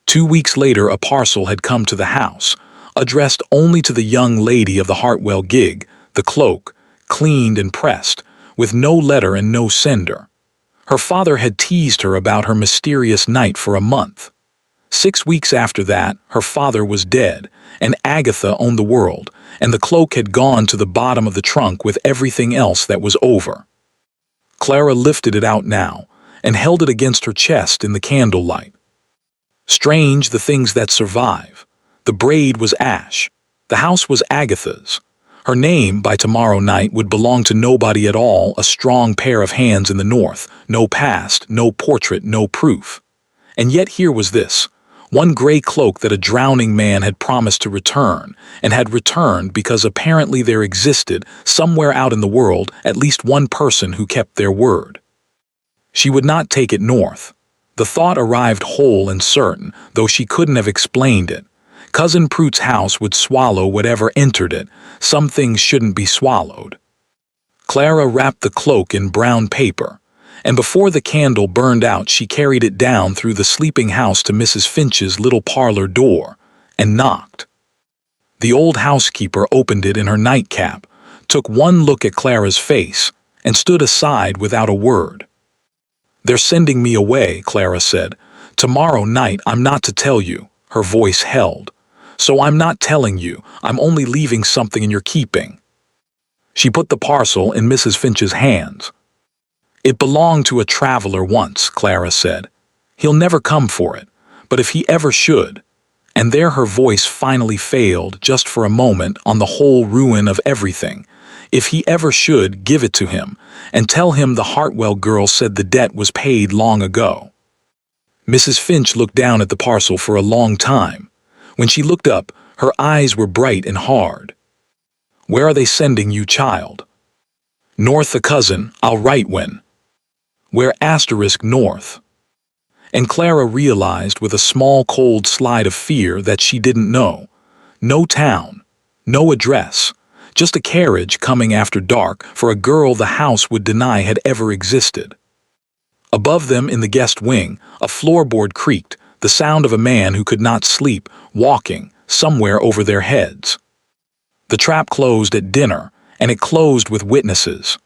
2 weeks later, a parcel had come to the house, addressed only to the young lady of the Hartwell gig, the cloak, cleaned and pressed, with no letter and no sender. Her father had teased her about her mysterious night for a month. 6 weeks after that, her father was dead, and Agatha owned the world, and the cloak had gone to the bottom of the trunk with everything else that was over. Clara lifted it out now, and held it against her chest in the candlelight. Strange the things that survive. The braid was ash. The house was Agatha's. Her name, by tomorrow night, would belong to nobody at all, a strong pair of hands in the north, no past, no portrait, no proof. And yet here was this. One gray cloak that a drowning man had promised to return, and had returned because apparently there existed, somewhere out in the world, at least one person who kept their word. She would not take it north. The thought arrived whole and certain, though she couldn't have explained it. Cousin Prute's house would swallow whatever entered it. Some things shouldn't be swallowed. Clara wrapped the cloak in brown paper, and before the candle burned out she carried it down through the sleeping house to Mrs. Finch's little parlor door, and knocked. The old housekeeper opened it in her nightcap, took one look at Clara's face, and stood aside without a word. "They're sending me away," Clara said. "Tomorrow night I'm not to tell you." Her voice held. "So I'm not telling you, I'm only leaving something in your keeping." She put the parcel in Mrs. Finch's hands. "It belonged to a traveler once," Clara said. "He'll never come for it, but if he ever should—" And there her voice finally failed just for a moment on the whole ruin of everything. "If he ever should, give it to him, and tell him the Hartwell girl said the debt was paid long ago." Mrs. Finch looked down at the parcel for a long time. When she looked up, her eyes were bright and hard. "Where are they sending you, child?" "North, a cousin. I'll write when." "Where asterisk north?" And Clara realized with a small cold slide of fear that she didn't know. No town, no address, just a carriage coming after dark for a girl the house would deny had ever existed. Above them in the guest wing, a floorboard creaked, the sound of a man who could not sleep, walking, somewhere over their heads. The trap closed at dinner, and it closed with witnesses.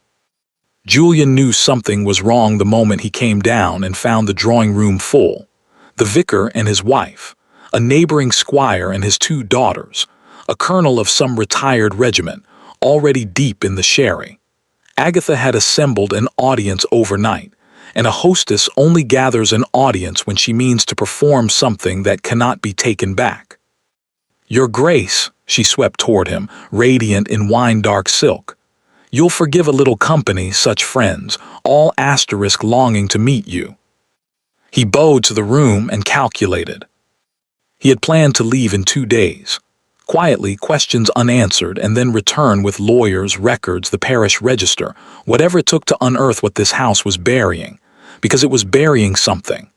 Julian knew something was wrong the moment he came down and found the drawing room full. The vicar and his wife, a neighboring squire and his 2 daughters, a colonel of some retired regiment, already deep in the sherry. Agatha had assembled an audience overnight, and a hostess only gathers an audience when she means to perform something that cannot be taken back. "Your Grace," she swept toward him, radiant in wine-dark silk. "You'll forgive a little company, such friends, all asterisk longing to meet you." He bowed to the room and calculated. He had planned to leave in 2 days. Quietly, questions unanswered, and then return with lawyers, records, the parish register, whatever it took to unearth what this house was burying, because it was burying something.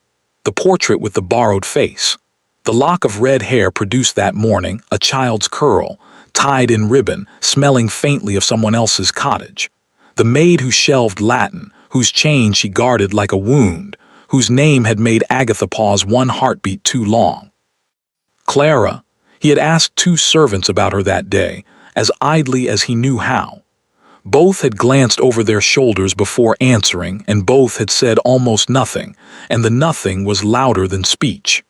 The portrait with the borrowed face. The lock of red hair produced that morning, a child's curl, tied in ribbon, smelling faintly of someone else's cottage. The maid who shelved Latin, whose chain she guarded like a wound, whose name had made Agatha pause one heartbeat too long. Clara. He had asked 2 servants about her that day, as idly as he knew how. Both had glanced over their shoulders before answering, and both had said almost nothing, and the nothing was louder than speech.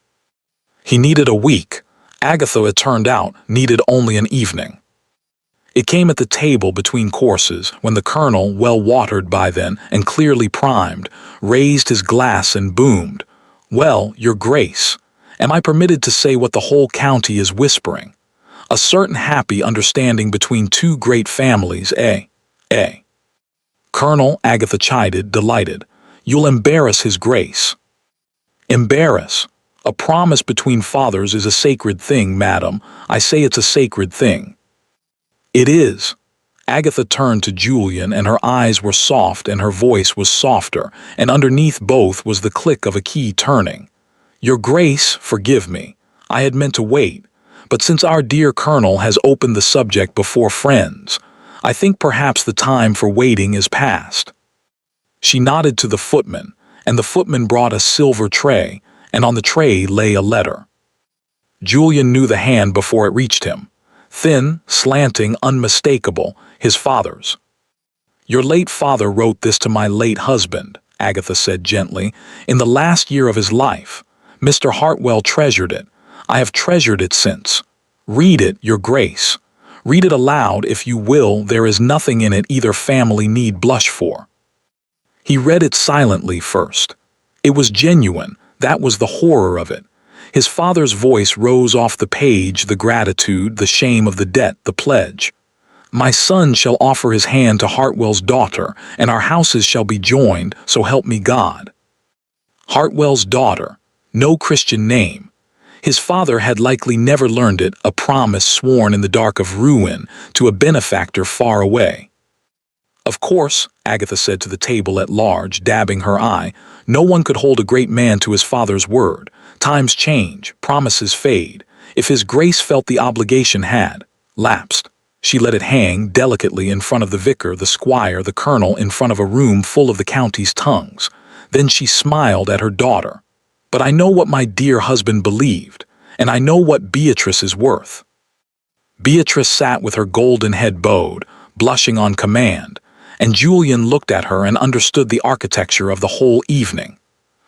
He needed a week. Agatha, it turned out, needed only an evening. It came at the table between courses, when the colonel, well-watered by then and clearly primed, raised his glass and boomed, "Well, Your Grace, am I permitted to say what the whole county is whispering? A certain happy understanding between 2 great families, eh? Eh?" "Colonel," Agatha chided, delighted. You'll embarrass his grace." "Embarrass? A promise between fathers is a sacred thing, madam. I say it's a sacred thing." "It is." Agatha turned to Julian, and her eyes were soft and her voice was softer, and underneath both was the click of a key turning. "Your Grace, forgive me. I had meant to wait, but since our dear Colonel has opened the subject before friends, I think perhaps the time for waiting is past." She nodded to the footman, and the footman brought a silver tray, and on the tray lay a letter. Julian knew the hand before it reached him. Thin, slanting, unmistakable, his father's. "Your late father wrote this to my late husband," Agatha said gently, "in the last year of his life. Mr. Hartwell treasured it. I have treasured it since. Read it, Your Grace. Read it aloud, if you will. There is nothing in it either family need blush for." He read it silently first. It was genuine. That was the horror of it. His father's voice rose off the page, the gratitude, the shame of the debt, the pledge. "My son shall offer his hand to Hartwell's daughter, and our houses shall be joined, so help me God." Hartwell's daughter. No Christian name. His father had likely never learned it, a promise sworn in the dark of ruin to a benefactor far away. "Of course," Agatha said to the table at large, dabbing her eye, "no one could hold a great man to his father's word. Times change, promises fade. If his Grace felt the obligation had lapsed, she let it hang delicately in front of the vicar, the squire, the colonel, in front of a room full of the county's tongues. Then she smiled at her daughter. But I know what my dear husband believed, and I know what Beatrice is worth." Beatrice sat with her golden head bowed, blushing on command, and Julian looked at her and understood the architecture of the whole evening.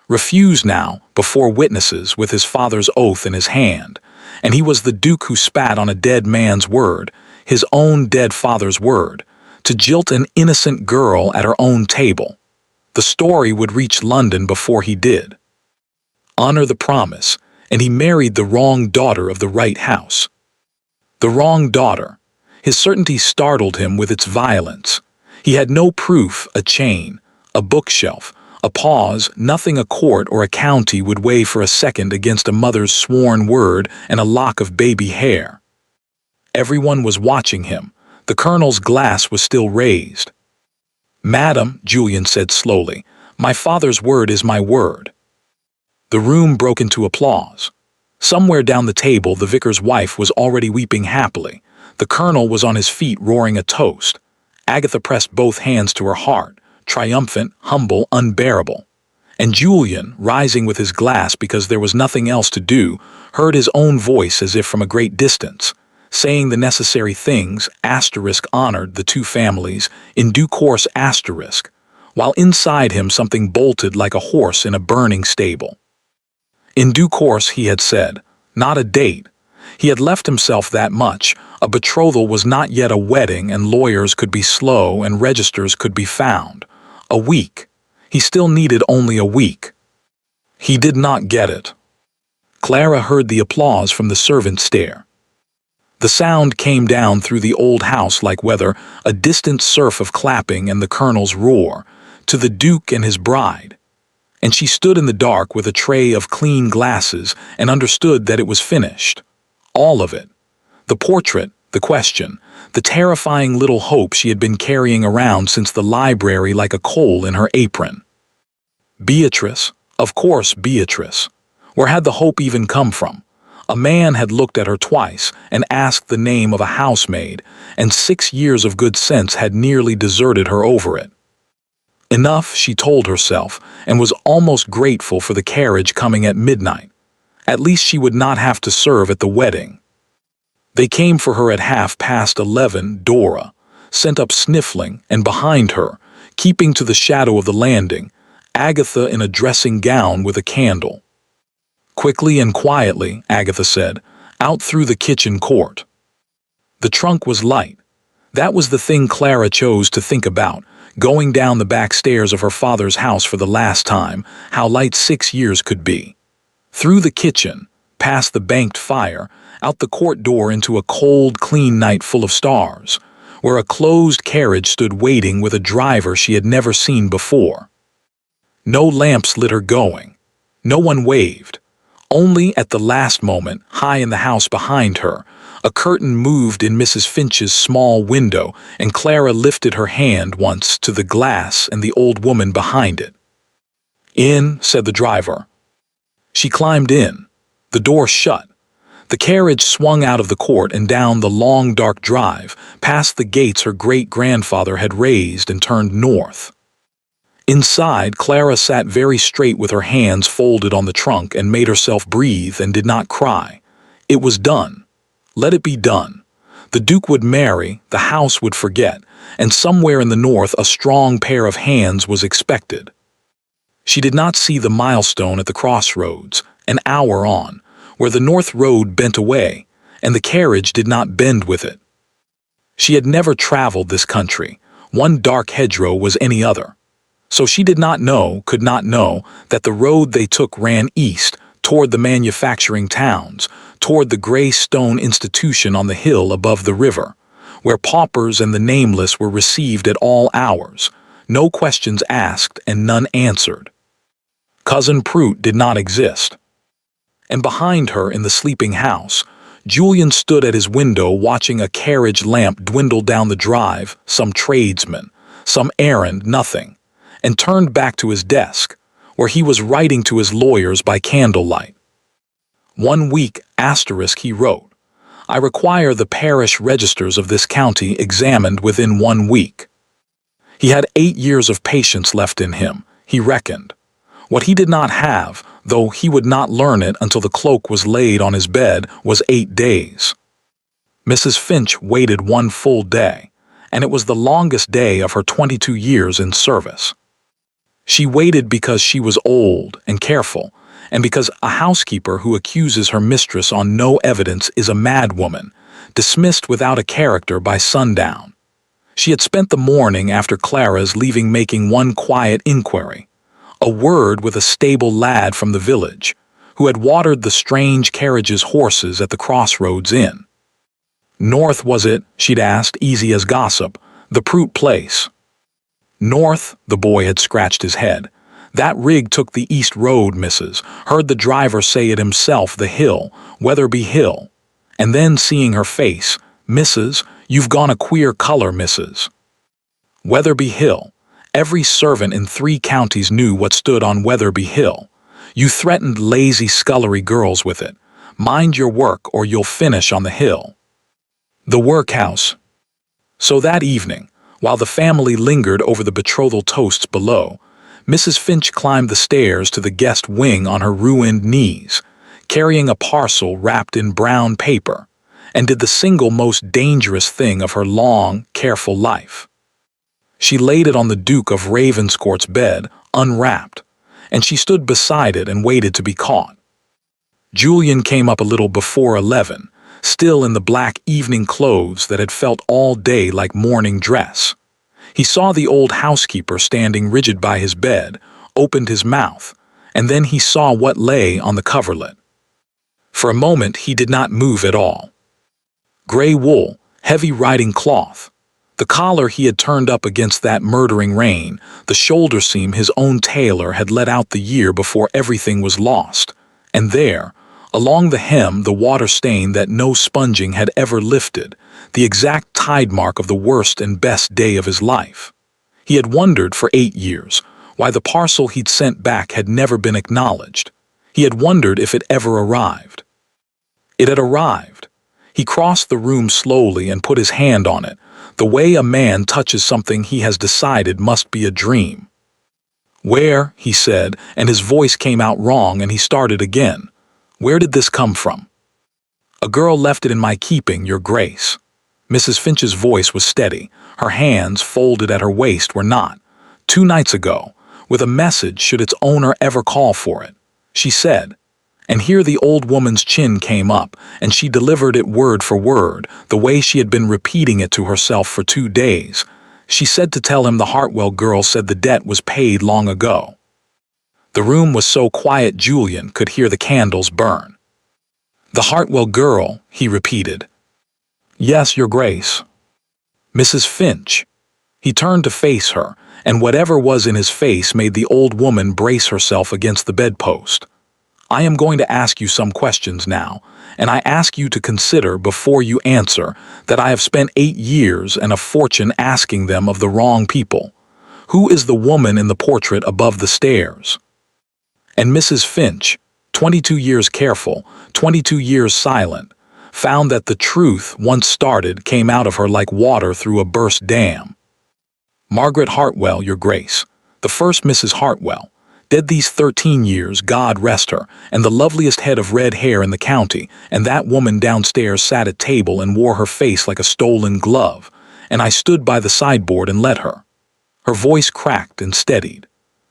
Refused now, before witnesses, with his father's oath in his hand, and he was the duke who spat on a dead man's word, his own dead father's word, to jilt an innocent girl at her own table. The story would reach London before he did. Honor the promise, and he married the wrong daughter of the right house. The wrong daughter. His certainty startled him with its violence. He had no proof, a chain, a bookshelf, a pause, nothing a court or a county would weigh for a second against a mother's sworn word and a lock of baby hair. Everyone was watching him. The colonel's glass was still raised. "Madam," Julian said slowly, "my father's word is my word." The room broke into applause. Somewhere down the table, the vicar's wife was already weeping happily. The colonel was on his feet roaring a toast. Agatha pressed both hands to her heart, triumphant, humble, unbearable. And Julian, rising with his glass because there was nothing else to do, heard his own voice as if from a great distance, saying the necessary things, honored the two families, in due course, while inside him something bolted like a horse in a burning stable. In due course, he had said, not a date. He had left himself that much. A betrothal was not yet a wedding, and lawyers could be slow and registers could be found. A week. He still needed only a week. He did not get it. Clara heard the applause from the servants' stair. The sound came down through the old house like weather, a distant surf of clapping and the colonel's roar, to the duke and his bride. And she stood in the dark with a tray of clean glasses and understood that it was finished. All of it. The portrait, the question, the terrifying little hope she had been carrying around since the library like a coal in her apron. Beatrice, of course Beatrice. Where had the hope even come from? A man had looked at her twice and asked the name of a housemaid, and 6 years of good sense had nearly deserted her over it. Enough, she told herself, and was almost grateful for the carriage coming at midnight. At least she would not have to serve at the wedding. They came for her at 11:30. Dora, sent up sniffling, and behind her, keeping to the shadow of the landing, Agatha in a dressing gown with a candle. Quickly and quietly, Agatha said, out through the kitchen court. The trunk was light. That was the thing Clara chose to think about, going down the back stairs of her father's house for the last time, how light 6 years could be. Through the kitchen, past the banked fire, out the court door into a cold, clean night full of stars, where a closed carriage stood waiting with a driver she had never seen before. No lamps lit her going. No one waved. Only at the last moment, high in the house behind her, a curtain moved in Mrs. Finch's small window, and Clara lifted her hand once to the glass and the old woman behind it. "In," said the driver. She climbed in. The door shut. The carriage swung out of the court and down the long dark drive, past the gates her great-grandfather had raised, and turned north. Inside, Clara sat very straight with her hands folded on the trunk and made herself breathe and did not cry. It was done. Let it be done. The Duke would marry, the house would forget, and somewhere in the north a strong pair of hands was expected. She did not see the milestone at the crossroads, an hour on, where the north road bent away, and the carriage did not bend with it. She had never traveled this country. One dark hedgerow was any other. So she did not know, could not know, that the road they took ran east, toward the manufacturing towns, toward the gray stone institution on the hill above the river, where paupers and the nameless were received at all hours, no questions asked and none answered. Cousin Prute did not exist. And behind her in the sleeping house, Julian stood at his window watching a carriage lamp dwindle down the drive, some tradesman, some errand, nothing, and turned back to his desk, where he was writing to his lawyers by candlelight. 1 week * he wrote, "I require the parish registers of this county examined within 1 week." He had 8 years of patience left in him, he reckoned. What he did not have, though he would not learn it until the cloak was laid on his bed, was 8 days. Mrs. Finch waited 1 full day, and it was the longest day of her 22 years in service. She waited because she was old and careful, and because a housekeeper who accuses her mistress on no evidence is a madwoman, dismissed without a character by sundown. She had spent the morning after Clara's leaving making one quiet inquiry, a word with a stable lad from the village, who had watered the strange carriage's horses at the crossroads inn. North was it, she'd asked, easy as gossip, the Prute place. North, the boy had scratched his head. That rig took the east road, missus, heard the driver say it himself, the hill, Weatherby Hill. And then seeing her face, "Missus, you've gone a queer color, missus." Weatherby Hill. Every servant in 3 counties knew what stood on Weatherby Hill. You threatened lazy scullery girls with it. Mind your work or you'll finish on the hill. The workhouse. So that evening, while the family lingered over the betrothal toasts below, Mrs. Finch climbed the stairs to the guest wing on her ruined knees, carrying a parcel wrapped in brown paper, and did the single most dangerous thing of her long, careful life. She laid it on the Duke of Ravenscourt's bed, unwrapped, and she stood beside it and waited to be caught. Julian came up a little before 11, still in the black evening clothes that had felt all day like morning dress. He saw the old housekeeper standing rigid by his bed, opened his mouth, and then he saw what lay on the coverlet. For a moment he did not move at all. Gray wool, heavy riding cloth. The collar he had turned up against that murdering rain, the shoulder seam his own tailor had let out the year before everything was lost, and there, along the hem, the water stain that no sponging had ever lifted, the exact tide mark of the worst and best day of his life. He had wondered for 8 years why the parcel he'd sent back had never been acknowledged. He had wondered if it ever arrived. It had arrived. He crossed the room slowly and put his hand on it, the way a man touches something he has decided must be a dream. "Where?" he said, and his voice came out wrong and he started again. "Where did this come from?" "A girl left it in my keeping, your grace." Mrs. Finch's voice was steady. Her hands, folded at her waist, were not. "2 nights ago, with a message should its owner ever call for it," she said. And here the old woman's chin came up, and she delivered it word for word, the way she had been repeating it to herself for 2 days. She said to tell him the Hartwell girl said the debt was paid long ago. The room was so quiet Julian could hear the candles burn. "The Hartwell girl," he repeated. "Yes, your grace." "Mrs. Finch." He turned to face her, and whatever was in his face made the old woman brace herself against the bedpost. I am going to ask you some questions now, and I ask you to consider before you answer that I have spent 8 years and a fortune asking them of the wrong people. Who is the woman in the portrait above the stairs? And Mrs. Finch, 22 years careful, 22 years silent, found that the truth, once started, came out of her like water through a burst dam. Margaret Hartwell, Your Grace, the first Mrs. Hartwell, dead these 13 years, God rest her, and the loveliest head of red hair in the county, and that woman downstairs sat at table and wore her face like a stolen glove, and I stood by the sideboard and let her. Her voice cracked and steadied.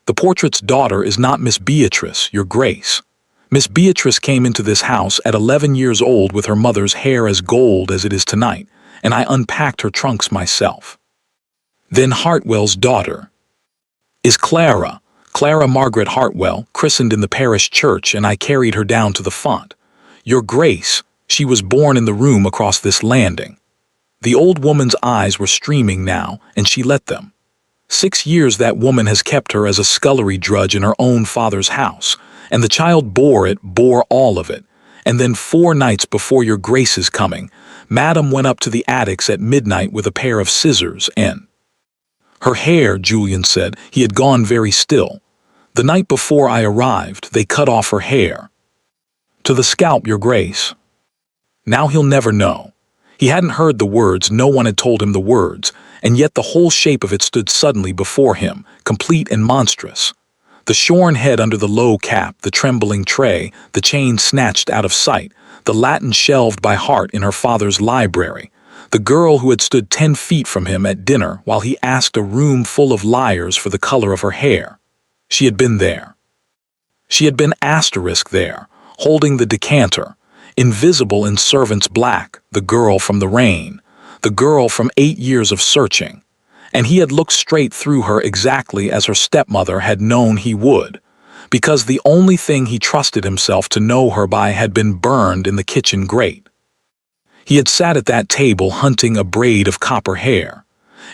The portrait's daughter is not Miss Beatrice, Your Grace. Miss Beatrice came into this house at 11 years old with her mother's hair as gold as it is tonight, and I unpacked her trunks myself. Then Hartwell's daughter is Clara Margaret Hartwell, christened in the parish church, and I carried her down to the font. Your Grace, she was born in the room across this landing. The old woman's eyes were streaming now, and she let them. 6 years that woman has kept her as a scullery drudge in her own father's house, and the child bore all of it. And then 4 nights before Your Grace's coming, Madam went up to the attics at midnight with a pair of scissors and her hair, Julian said. He had gone very still. The night before I arrived, they cut off her hair. To the scalp, Your Grace. Now he'll never know. He hadn't heard the words, no one had told him the words, and yet the whole shape of it stood suddenly before him, complete and monstrous. The shorn head under the low cap, the trembling tray, the chain snatched out of sight, the Latin shelved by heart in her father's library, the girl who had stood 10 feet from him at dinner while he asked a room full of liars for the color of her hair. She had been there. She had been asterisk there, holding the decanter, invisible in servant's black, the girl from the rain, the girl from 8 years of searching, and he had looked straight through her exactly as her stepmother had known he would, because the only thing he trusted himself to know her by had been burned in the kitchen grate. He had sat at that table hunting a braid of copper hair,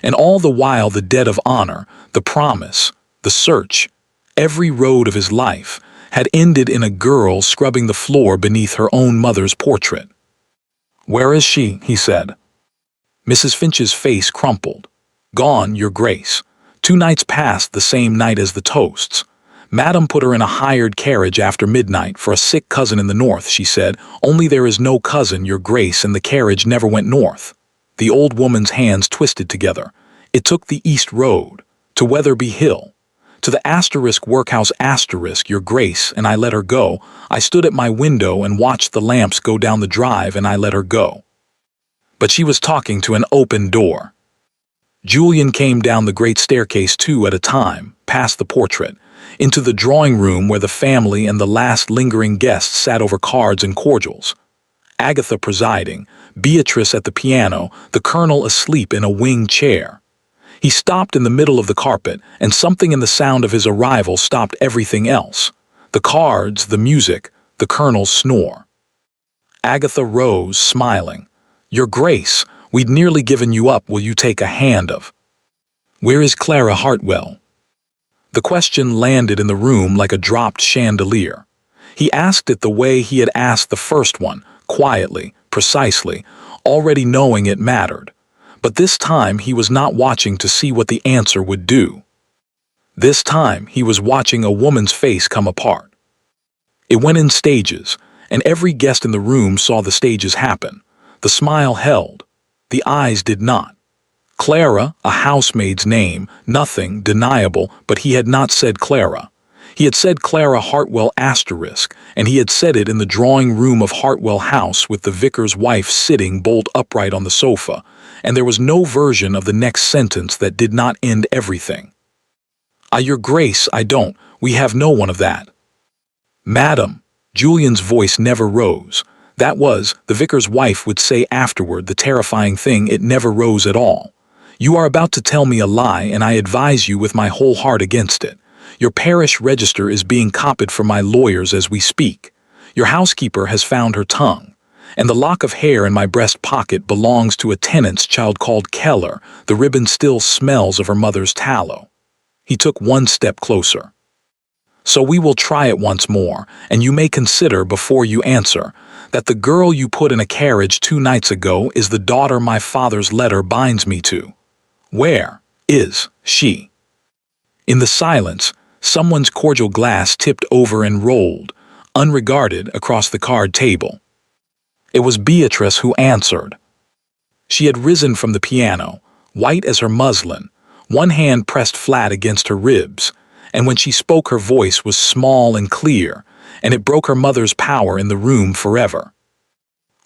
and all the while the debt of honor, the promise, the search, every road of his life, had ended in a girl scrubbing the floor beneath her own mother's portrait. "Where is she?" he said. Mrs. Finch's face crumpled. "Gone, Your Grace. 2 nights past the same night as the toasts. Madam put her in a hired carriage after midnight for a sick cousin in the north," she said. "Only there is no cousin, Your Grace, and the carriage never went north." The old woman's hands twisted together. "It took the east road, to Weatherby Hill, to the asterisk workhouse asterisk, Your Grace, and I let her go. I stood at my window and watched the lamps go down the drive, and I let her go." But she was talking to an open door. Julian came down the great staircase 2 at a time, past the portrait, into the drawing room where the family and the last lingering guests sat over cards and cordials. Agatha presiding, Beatrice at the piano, the colonel asleep in a wing chair. He stopped in the middle of the carpet, and something in the sound of his arrival stopped everything else. The cards, the music, the colonel's snore. Agatha rose, smiling. "Your Grace, we'd nearly given you up. Will you take a hand of? Where is Clara Hartwell?" The question landed in the room like a dropped chandelier. He asked it the way he had asked the first one, quietly, precisely, already knowing it mattered. But this time he was not watching to see what the answer would do. This time he was watching a woman's face come apart. It went in stages, and every guest in the room saw the stages happen. The smile held. The eyes did not. Clara, a housemaid's name, nothing deniable, but he had not said Clara. He had said Clara Hartwell asterisk, and he had said it in the drawing room of Hartwell House with the vicar's wife sitting bolt upright on the sofa, and there was no version of the next sentence that did not end everything. Your Grace, I don't. We have no one of that." "Madam," Julian's voice never rose. That was, the vicar's wife would say afterward, the terrifying thing, it never rose at all. "You are about to tell me a lie, and I advise you with my whole heart against it. Your parish register is being copied for my lawyers as we speak. Your housekeeper has found her tongue, and the lock of hair in my breast pocket belongs to a tenant's child called Keller. The ribbon still smells of her mother's tallow." He took one step closer. So we will try it once more, and you may consider before you answer that the girl you put in a carriage 2 nights ago is the daughter my father's letter binds me to. Where is she? In the silence, someone's cordial glass tipped over and rolled, unregarded, across the card table. It was Beatrice who answered. She had risen from the piano, white as her muslin, one hand pressed flat against her ribs, and when she spoke her voice was small and clear, and it broke her mother's power in the room forever.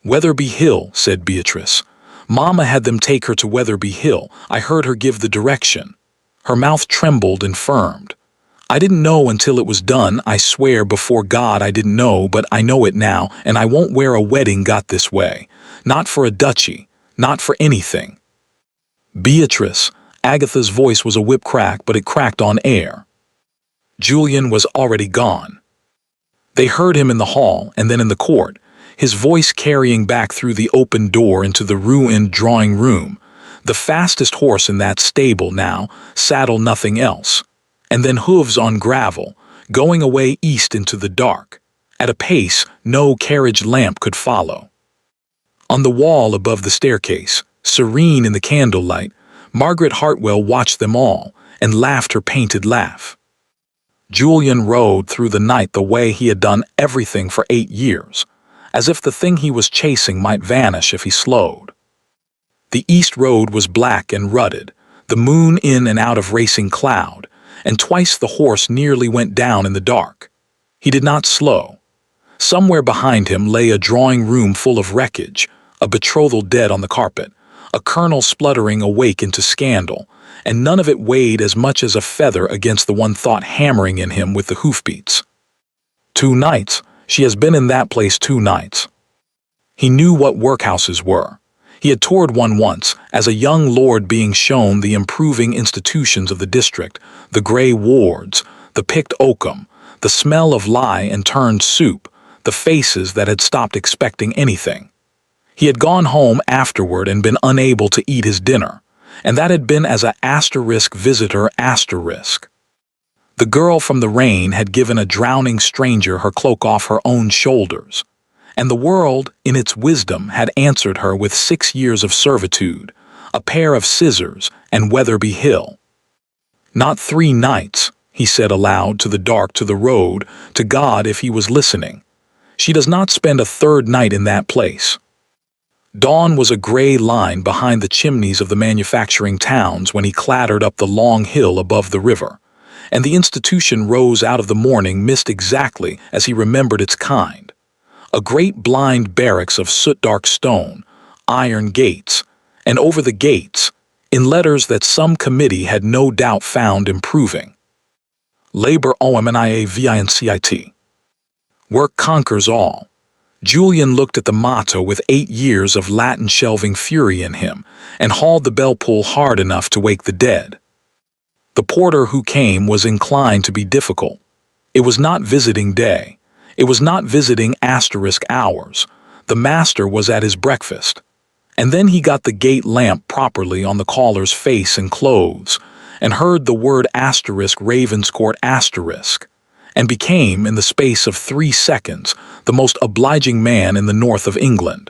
"Weatherby Hill," said Beatrice. "Mama had them take her to Weatherby Hill. I heard her give the direction." Her mouth trembled and firmed. "I didn't know until it was done. I swear before God I didn't know, but I know it now, and I won't wear a wedding got this way. Not for a duchy, not for anything." "Beatrice," Agatha's voice was a whip crack, but it cracked on air. Julian was already gone. They heard him in the hall and then in the court, his voice carrying back through the open door into the ruined drawing room. The fastest horse in that stable now, saddle nothing else. And then hooves on gravel, going away east into the dark, at a pace no carriage lamp could follow. On the wall above the staircase, serene in the candlelight, Margaret Hartwell watched them all and laughed her painted laugh. Julian rode through the night the way he had done everything for 8 years, as if the thing he was chasing might vanish if he slowed. The east road was black and rutted, the moon in and out of racing cloud, and twice the horse nearly went down in the dark. He did not slow. Somewhere behind him lay a drawing room full of wreckage, a betrothal dead on the carpet, a colonel spluttering awake into scandal, and none of it weighed as much as a feather against the one thought hammering in him with the hoofbeats. 2 nights. She has been in that place 2 nights. He knew what workhouses were. He had toured one once, as a young lord being shown the improving institutions of the district, the grey wards, the picked oakum, the smell of lye and turned soup, the faces that had stopped expecting anything. He had gone home afterward and been unable to eat his dinner, and that had been as a *visitor*. The girl from the rain had given a drowning stranger her cloak off her own shoulders, and the world, in its wisdom, had answered her with 6 years of servitude, a pair of scissors, and Weatherby Hill. "Not 3 nights," he said aloud to the dark, to the road, to God if he was listening. "She does not spend a 3rd night in that place." Dawn was a gray line behind the chimneys of the manufacturing towns when he clattered up the long hill above the river, and the institution rose out of the morning mist exactly as he remembered its kind. A great blind barracks of soot-dark stone, iron gates, and over the gates, in letters that some committee had no doubt found improving, Labor OMNIA Work conquers all. Julian looked at the motto with 8 years of Latin shelving fury in him and hauled the bell pull hard enough to wake the dead. The porter who came was inclined to be difficult. It was not visiting day. It was not visiting *hours. The master was at his breakfast. And then he got the gate lamp properly on the caller's face and clothes, and heard the word *Ravenscourt*, and became, in the space of 3 seconds, the most obliging man in the north of England.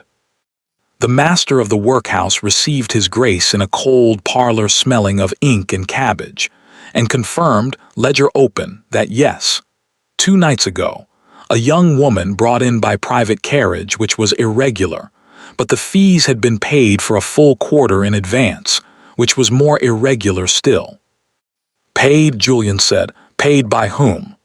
The master of the workhouse received his grace in a cold parlor smelling of ink and cabbage, and confirmed, ledger open, that yes, 2 nights ago, a young woman brought in by private carriage which was irregular, but the fees had been paid for a full quarter in advance, which was more irregular still. "Paid," Julian said. "Paid by whom?"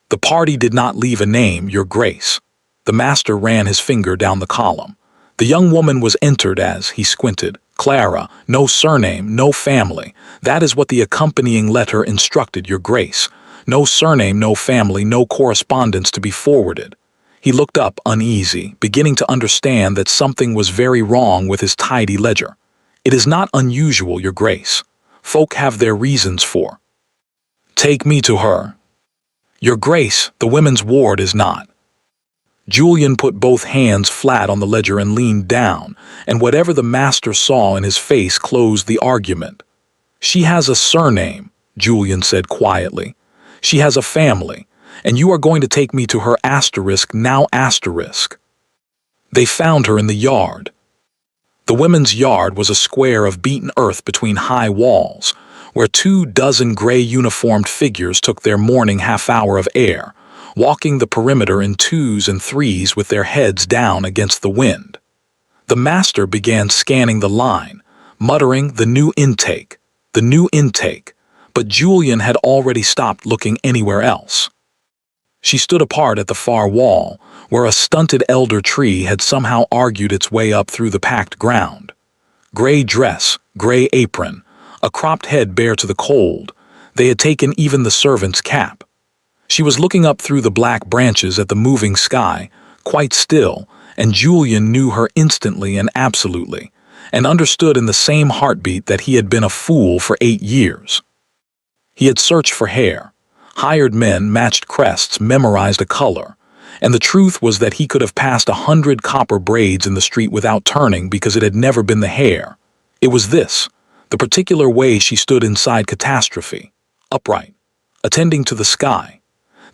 "The party did not leave a name, your grace." The master ran his finger down the column. "The young woman was entered as," he squinted, "Clara, no surname, no family. That is what the accompanying letter instructed, your grace. No surname, no family, no correspondence to be forwarded." He looked up uneasy, beginning to understand that something was very wrong with his tidy ledger. "It is not unusual, your grace. Folk have their reasons for." "Take me to her." "Your grace, the women's ward is not." Julian put both hands flat on the ledger and leaned down, and whatever the master saw in his face closed the argument. "She has a surname, Julian said quietly. "She has a family, and you are going to take me to her asterisk now asterisk." They found her in the yard. The women's yard was a square of beaten earth between high walls, where 24 gray uniformed figures took their morning half-hour of air, walking the perimeter in 2s and 3s with their heads down against the wind. The master began scanning the line, muttering the new intake, but Julian had already stopped looking anywhere else. She stood apart at the far wall, where a stunted elder tree had somehow argued its way up through the packed ground. Gray dress, gray apron, a cropped head bare to the cold, they had taken even the servant's cap. She was looking up through the black branches at the moving sky, quite still, and Julian knew her instantly and absolutely, and understood in the same heartbeat that he had been a fool for 8 years. He had searched for hair. Hired men matched crests, memorized a color, and the truth was that he could have passed 100 copper braids in the street without turning because it had never been the hair. It was this, the particular way she stood inside catastrophe, upright, attending to the sky,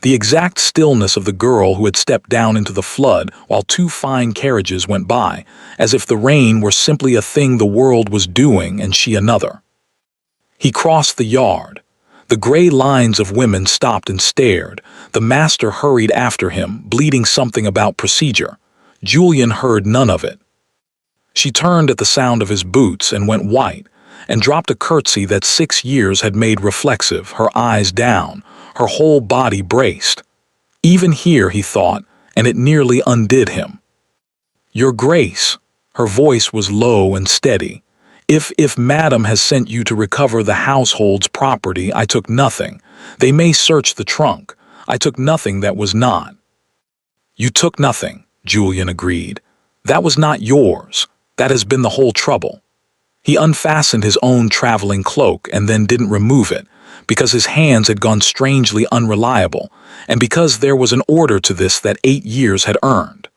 the exact stillness of the girl who had stepped down into the flood while 2 fine carriages went by, as if the rain were simply a thing the world was doing and she another. He crossed the yard. The gray lines of women stopped and stared. The master hurried after him, bleating something about procedure. Julian heard none of it. She turned at the sound of his boots and went white, and dropped a curtsy that 6 years had made reflexive, her eyes down, her whole body braced. Even here, he thought, and it nearly undid him. "Your Grace," her voice was low and steady. If Madam has sent you to recover the household's property, I took nothing. They may search the trunk. I took nothing that was not." "You took nothing," Julian agreed. "That was not yours. That has been the whole trouble." He unfastened his own traveling cloak and then didn't remove it, because his hands had gone strangely unreliable, and because there was an order to this that 8 years had earned.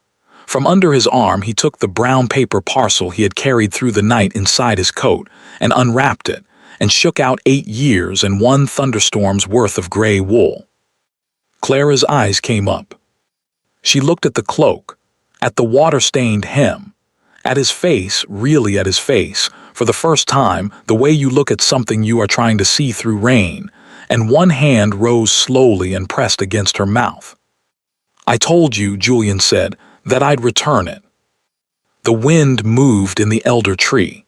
From under his arm he took the brown paper parcel he had carried through the night inside his coat, and unwrapped it, and shook out 8 years and 1 thunderstorm's worth of gray wool. Clara's eyes came up. She looked at the cloak, at the water-stained hem, at his face, really at his face, for the first time, the way you look at something you are trying to see through rain, and one hand rose slowly and pressed against her mouth. "I told you," Julian said, "that I'd return it." The wind moved in the elder tree.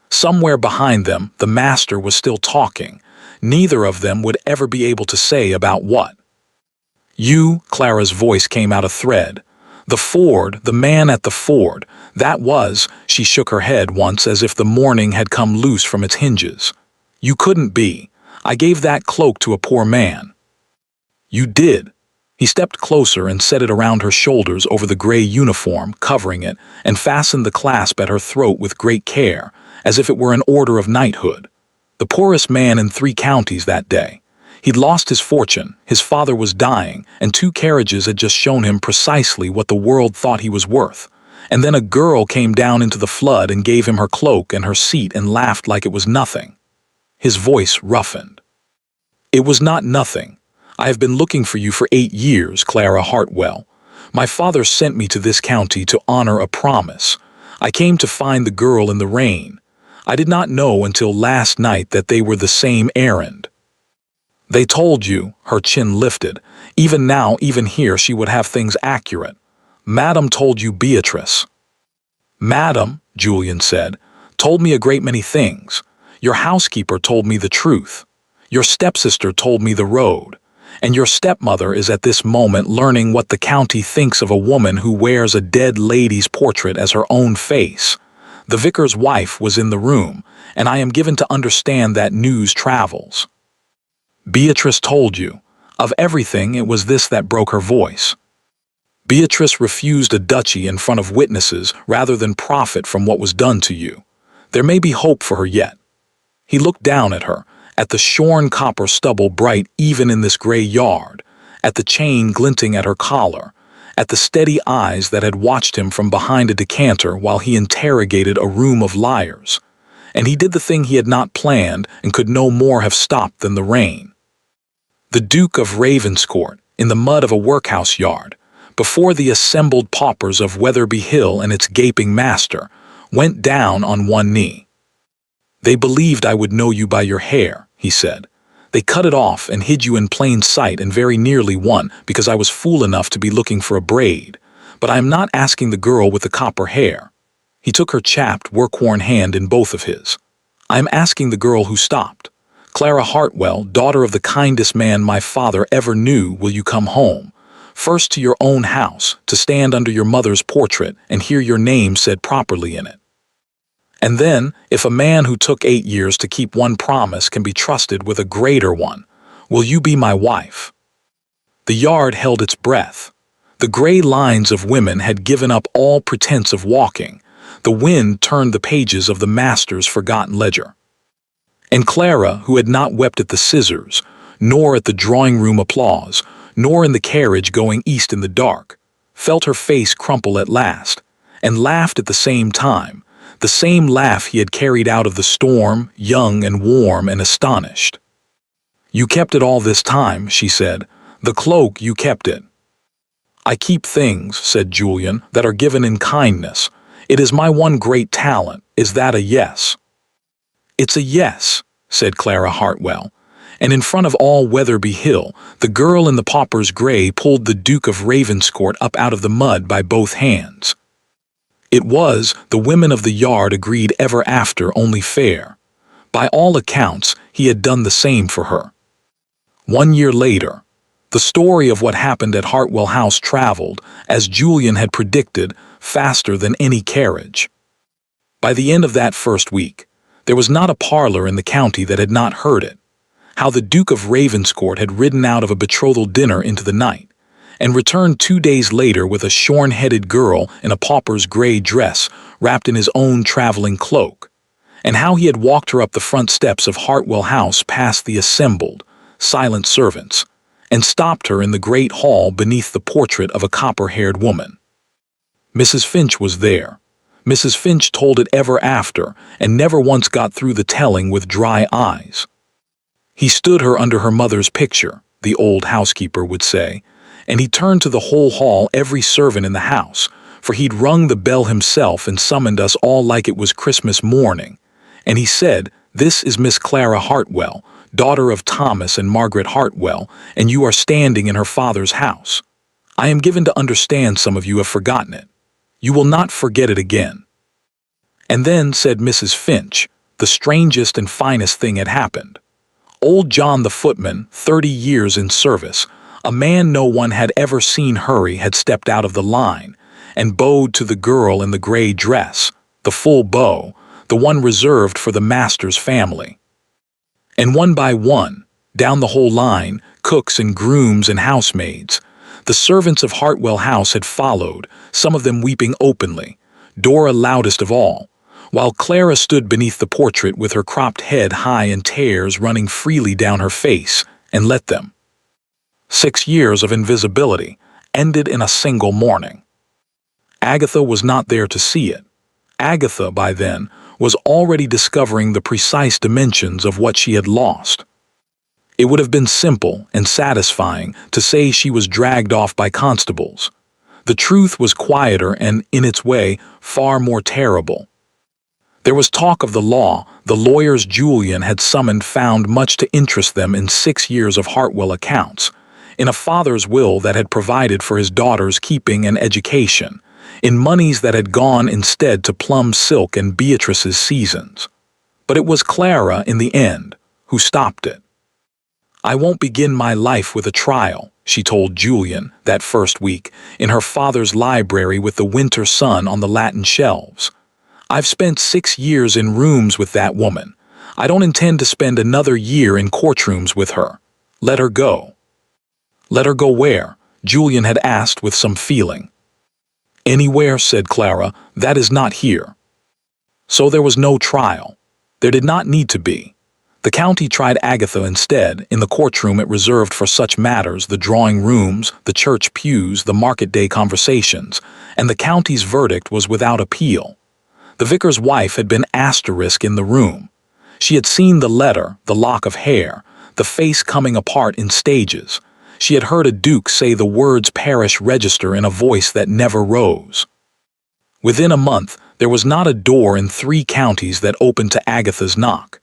Somewhere behind them, the master was still talking. Neither of them would ever be able to say about what. "You," Clara's voice came out a thread. "The ford, the man at the ford, that was," she shook her head once as if the morning had come loose from its hinges. "You couldn't be. I gave that cloak to a poor man." "You did." He stepped closer and set it around her shoulders over the gray uniform, covering it, and fastened the clasp at her throat with great care, as if it were an order of knighthood. The poorest man in 3 counties that day. He'd lost his fortune, his father was dying, and 2 carriages had just shown him precisely what the world thought he was worth. And then a girl came down into the flood and gave him her cloak and her seat and laughed like it was nothing. His voice roughened. "It was not nothing. I have been looking for you for 8 years, Clara Hartwell. My father sent me to this county to honor a promise. I came to find the girl in the rain. I did not know until last night that they were the same errand." "They told you," her chin lifted. "Even now, even here, she would have things accurate. Madam told you Beatrice." "Madam," Julian said, "told me a great many things. Your housekeeper told me the truth. Your stepsister told me the road. And your stepmother is at this moment learning what the county thinks of a woman who wears a dead lady's portrait as her own face. The vicar's wife was in the room, and I am given to understand that news travels." "Beatrice told you. Of everything, it was this that broke her voice. Beatrice refused a duchy in front of witnesses rather than profit from what was done to you. There may be hope for her yet." He looked down at her, at the shorn copper stubble bright even in this gray yard, at the chain glinting at her collar, at the steady eyes that had watched him from behind a decanter while he interrogated a room of liars. and he did the thing he had not planned and could no more have stopped than the rain. The Duke of Ravenscourt, in the mud of a workhouse yard, before the assembled paupers of Wetherby Hill and its gaping master, went down on one knee. "They believed I would know you by your hair," he said. "They cut it off and hid you in plain sight and very nearly won because I was fool enough to be looking for a braid. But I am not asking the girl with the copper hair." He took her chapped, work-worn hand in both of his. "I am asking the girl who stopped. Clara Hartwell, daughter of the kindest man my father ever knew, will you come home? First to your own house, to stand under your mother's portrait and hear your name said properly in it. And then, if a man who took 8 years to keep one promise can be trusted with a greater one, will you be my wife?" The yard held its breath. The gray lines of women had given up all pretense of walking. The wind turned the pages of the master's forgotten ledger. And Clara, who had not wept at the scissors, nor at the drawing-room applause, nor in the carriage going east in the dark, felt her face crumple at last, and laughed at the same time, the same laugh he had carried out of the storm, young and warm and astonished. "You kept it all this time," she said. "The cloak, you kept it." "I keep things," said Julian, "that are given in kindness. It is my one great talent. Is that a yes?" "It's a yes," said Clara Hartwell, and in front of all Wetherby Hill, the girl in the pauper's gray pulled the Duke of Ravenscourt up out of the mud by both hands. It was, the women of the yard agreed ever after, only fair. By all accounts, he had done the same for her. 1 year later, the story of what happened at Hartwell House traveled, as Julian had predicted, faster than any carriage. By the end of that first week, there was not a parlor in the county that had not heard it. How the Duke of Ravenscourt had ridden out of a betrothal dinner into the night, and returned 2 days later with a shorn-headed girl in a pauper's gray dress wrapped in his own traveling cloak, and how he had walked her up the front steps of Hartwell House past the assembled, silent servants, and stopped her in the great hall beneath the portrait of a copper-haired woman. Mrs. Finch was there. Mrs. Finch told it ever after, and never once got through the telling with dry eyes. He stood her under her mother's picture, the old housekeeper would say, and he turned to the whole hall, every servant in the house, for he'd rung the bell himself and summoned us all like it was Christmas morning, and he said, "This is Miss Clara Hartwell, daughter of Thomas and Margaret Hartwell, and you are standing in her father's house. I am given to understand some of you have forgotten it. You will not forget it again." And then, said Mrs. Finch, the strangest and finest thing had happened. Old John the footman, 30 years in service, a man no one had ever seen hurry, had stepped out of the line, and bowed to the girl in the gray dress, the full bow, the one reserved for the master's family. And one by one, down the whole line, cooks and grooms and housemaids, the servants of Hartwell House had followed, some of them weeping openly, Dora loudest of all, while Clara stood beneath the portrait with her cropped head high and tears running freely down her face, and let them. 6 years of invisibility ended in a single morning. Agatha was not there to see it. Agatha, by then, was already discovering the precise dimensions of what she had lost. It would have been simple and satisfying to say she was dragged off by constables. The truth was quieter and, in its way, far more terrible. There was talk of the law. The lawyers Julian had summoned found much to interest them in 6 years of Hartwell accounts, in a father's will that had provided for his daughter's keeping and education, in moneys that had gone instead to plum silk and Beatrice's seasons. But it was Clara, in the end, who stopped it. "I won't begin my life with a trial," she told Julian that first week, in her father's library with the winter sun on the Latin shelves. "I've spent 6 years in rooms with that woman. I don't intend to spend another year in courtrooms with her. Let her go." "Let her go where?" Julian had asked with some feeling. "Anywhere," said Clara, "that is not here." So there was no trial. There did not need to be. The county tried Agatha instead, in the courtroom it reserved for such matters, the drawing rooms, the church pews, the market day conversations, and the county's verdict was without appeal. The vicar's wife had been asterisk in the room. She had seen the letter, the lock of hair, the face coming apart in stages. She had heard a duke say the words parish register in a voice that never rose. Within a month, there was not a door in 3 counties that opened to Agatha's knock.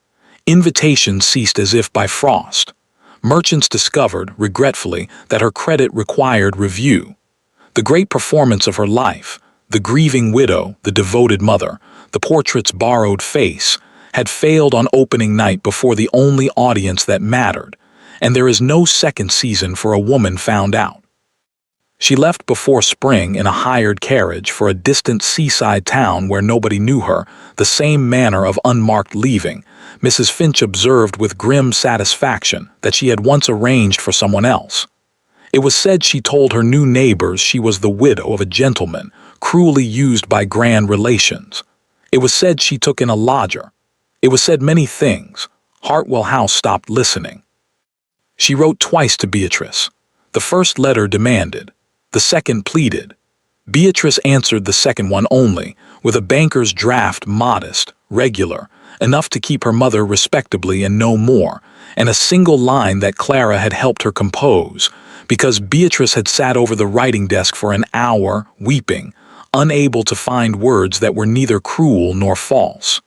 Invitations ceased as if by frost. Merchants discovered, regretfully, that her credit required review. The great performance of her life, the grieving widow, the devoted mother, the portrait's borrowed face, had failed on opening night before the only audience that mattered, and there is no second season for a woman found out. She left before spring in a hired carriage for a distant seaside town where nobody knew her, the same manner of unmarked leaving. Mrs. Finch observed with grim satisfaction that she had once arranged for someone else. It was said she told her new neighbors she was the widow of a gentleman, cruelly used by grand relations. It was said she took in a lodger. It was said many things. Hartwell House stopped listening. She wrote twice to Beatrice. The first letter demanded. The second pleaded. Beatrice answered the second one only, with a banker's draft modest, regular, enough to keep her mother respectably and no more, and a single line that Clara had helped her compose, because Beatrice had sat over the writing desk for an hour, weeping, unable to find words that were neither cruel nor false.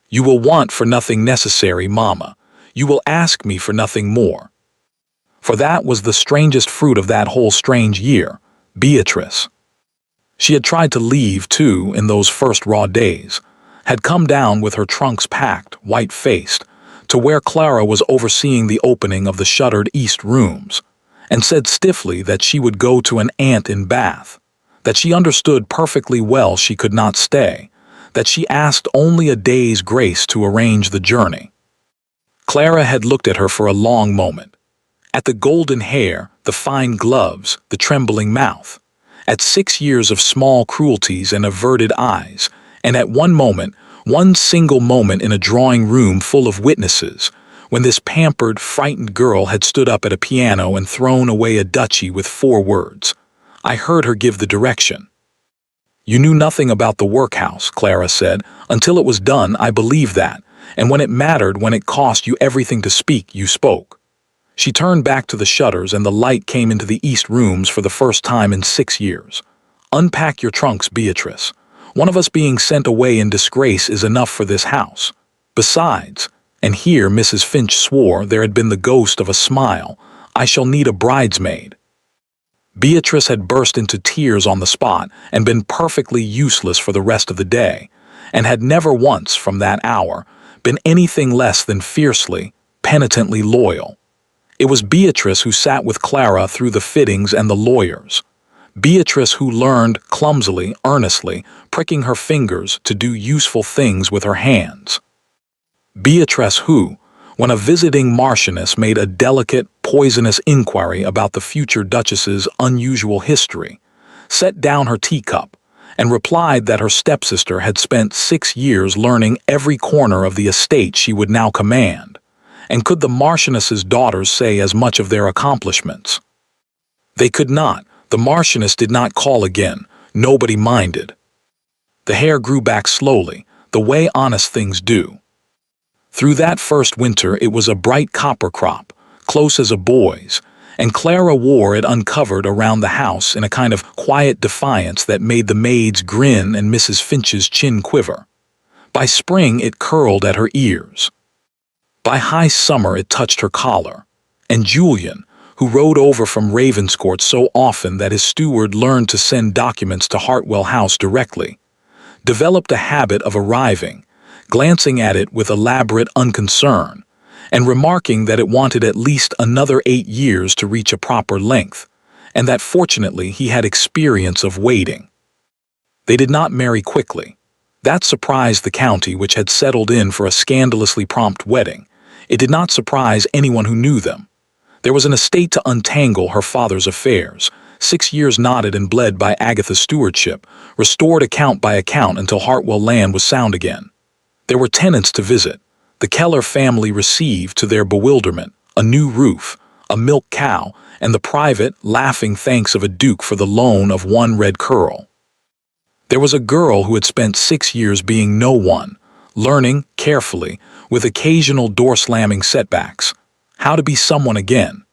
"You will want for nothing necessary, Mamma. You will ask me for nothing more." For that was the strangest fruit of that whole strange year, Beatrice. She had tried to leave, too, in those first raw days, had come down with her trunks packed, white-faced, to where Clara was overseeing the opening of the shuttered east rooms, and said stiffly that she would go to an aunt in Bath, that she understood perfectly well she could not stay, that she asked only a day's grace to arrange the journey. Clara had looked at her for a long moment. At the golden hair, the fine gloves, the trembling mouth, at 6 years of small cruelties and averted eyes, and at one moment, one single moment in a drawing room full of witnesses, when this pampered, frightened girl had stood up at a piano and thrown away a duchy with 4 words. I heard her give the direction. "You knew nothing about the workhouse," Clara said. "Until it was done, I believed that, and when it mattered, when it cost you everything to speak, you spoke." She turned back to the shutters and the light came into the east rooms for the first time in 6 years. "Unpack your trunks, Beatrice. One of us being sent away in disgrace is enough for this house. Besides," and here Mrs. Finch swore there had been the ghost of a smile, "I shall need a bridesmaid." Beatrice had burst into tears on the spot and been perfectly useless for the rest of the day, and had never once, from that hour, been anything less than fiercely, penitently loyal. It was Beatrice who sat with Clara through the fittings and the lawyers. Beatrice who learned, clumsily, earnestly, pricking her fingers to do useful things with her hands. Beatrice who, when a visiting marchioness made a delicate, poisonous inquiry about the future duchess's unusual history, set down her teacup, and replied that her stepsister had spent 6 years learning every corner of the estate she would now command. And could the Marchioness's daughters say as much of their accomplishments? They could not. The Marchioness did not call again. Nobody minded. The hair grew back slowly, the way honest things do. Through that first winter it was a bright copper crop, close as a boy's, and Clara wore it uncovered around the house in a kind of quiet defiance that made the maids grin and Mrs. Finch's chin quiver. By spring it curled at her ears. By high summer it touched her collar, and Julian, who rode over from Ravenscourt so often that his steward learned to send documents to Hartwell House directly, developed a habit of arriving, glancing at it with elaborate unconcern, and remarking that it wanted at least another 8 years to reach a proper length, and that fortunately he had experience of waiting. They did not marry quickly. That surprised the county, which had settled in for a scandalously prompt wedding. It did not surprise anyone who knew them. There was an estate to untangle her father's affairs, 6 years knotted and bled by Agatha's stewardship, restored account by account until Hartwell land was sound again. There were tenants to visit. The Keller family received, to their bewilderment, a new roof, a milk cow, and the private, laughing thanks of a duke for the loan of 1 red curl. There was a girl who had spent 6 years being no one, learning carefully, with occasional door-slamming setbacks, how to be someone again,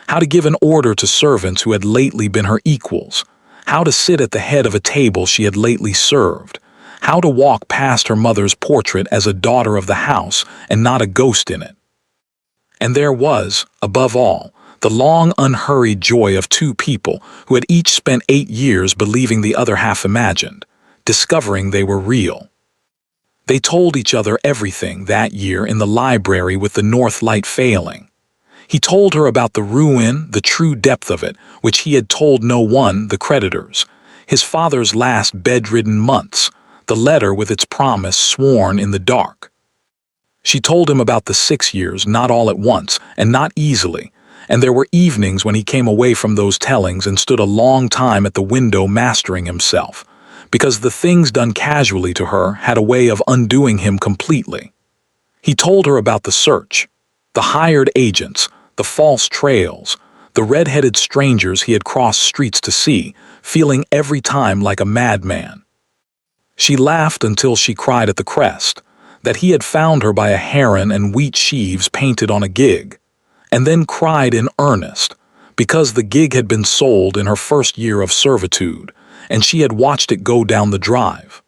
how to give an order to servants who had lately been her equals, how to sit at the head of a table she had lately served, how to walk past her mother's portrait as a daughter of the house and not a ghost in it. And there was, above all, the long, unhurried joy of two people who had each spent 8 years believing the other half imagined, discovering they were real. They told each other everything that year in the library with the north light failing. He told her about the ruin, the true depth of it, which he had told no one, the creditors, his father's last bedridden months, the letter with its promise sworn in the dark. She told him about the 6 years, not all at once, and not easily, and there were evenings when he came away from those tellings and stood a long time at the window mastering himself, because the things done casually to her had a way of undoing him completely. He told her about the search, the hired agents, the false trails, the red-headed strangers he had crossed streets to see, feeling every time like a madman. She laughed until she cried at the crest, that he had found her by a heron and wheat sheaves painted on a gig, and then cried in earnest, because the gig had been sold in her first year of servitude, and she had watched it go down the drive.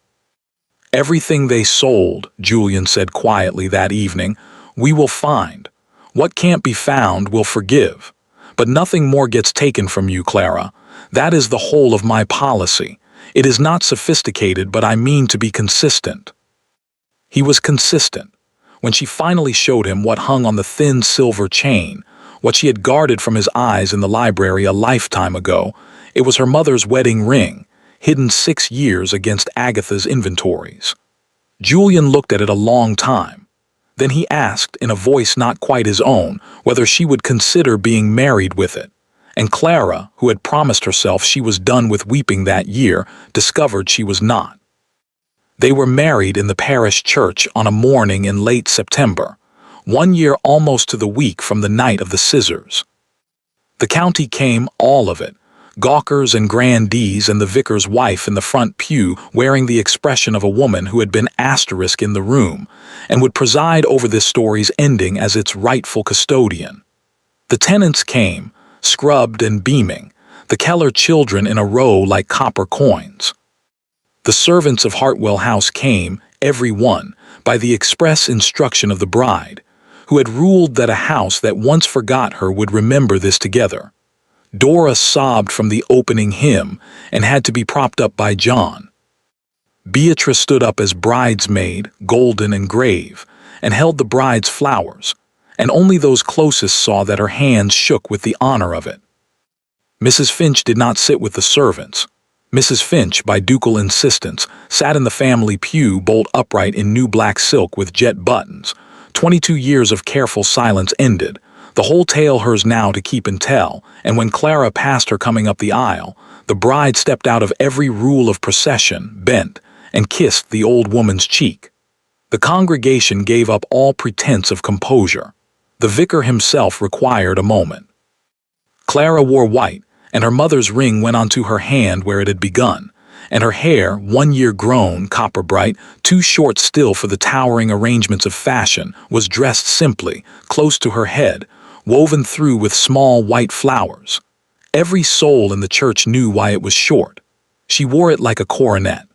"Everything they sold," Julian said quietly that evening, "we will find. What can't be found we'll forgive. But nothing more gets taken from you, Clara. That is the whole of my policy. It is not sophisticated, but I mean to be consistent." He was consistent. When she finally showed him what hung on the thin silver chain, what she had guarded from his eyes in the library a lifetime ago, it was her mother's wedding ring, hidden 6 years against Agatha's inventories. Julian looked at it a long time. Then he asked, in a voice not quite his own, whether she would consider being married with it. And Clara, who had promised herself she was done with weeping that year, discovered she was not. They were married in the parish church on a morning in late September, 1 year almost to the week from the night of the scissors. The county came, all of it, gawkers and grandees and the vicar's wife in the front pew wearing the expression of a woman who had been asterisk in the room and would preside over this story's ending as its rightful custodian. The tenants came, scrubbed and beaming, the Keller children in a row like copper coins. The servants of Hartwell House came, every one, by the express instruction of the bride, who had ruled that a house that once forgot her would remember this together. Dora sobbed from the opening hymn and had to be propped up by John. Beatrice stood up as bridesmaid, golden and grave, and held the bride's flowers, and only those closest saw that her hands shook with the honor of it. Mrs. Finch did not sit with the servants. Mrs. Finch, by ducal insistence, sat in the family pew bolt upright in new black silk with jet buttons. 22 years of careful silence ended, the whole tale hers now to keep and tell, and when Clara passed her coming up the aisle, the bride stepped out of every rule of procession, bent, and kissed the old woman's cheek. The congregation gave up all pretense of composure. The vicar himself required a moment. Clara wore white, and her mother's ring went onto her hand where it had begun, and her hair, 1 year grown, copper bright, too short still for the towering arrangements of fashion, was dressed simply, close to her head, woven through with small white flowers. Every soul in the church knew why it was short. She wore it like a coronet.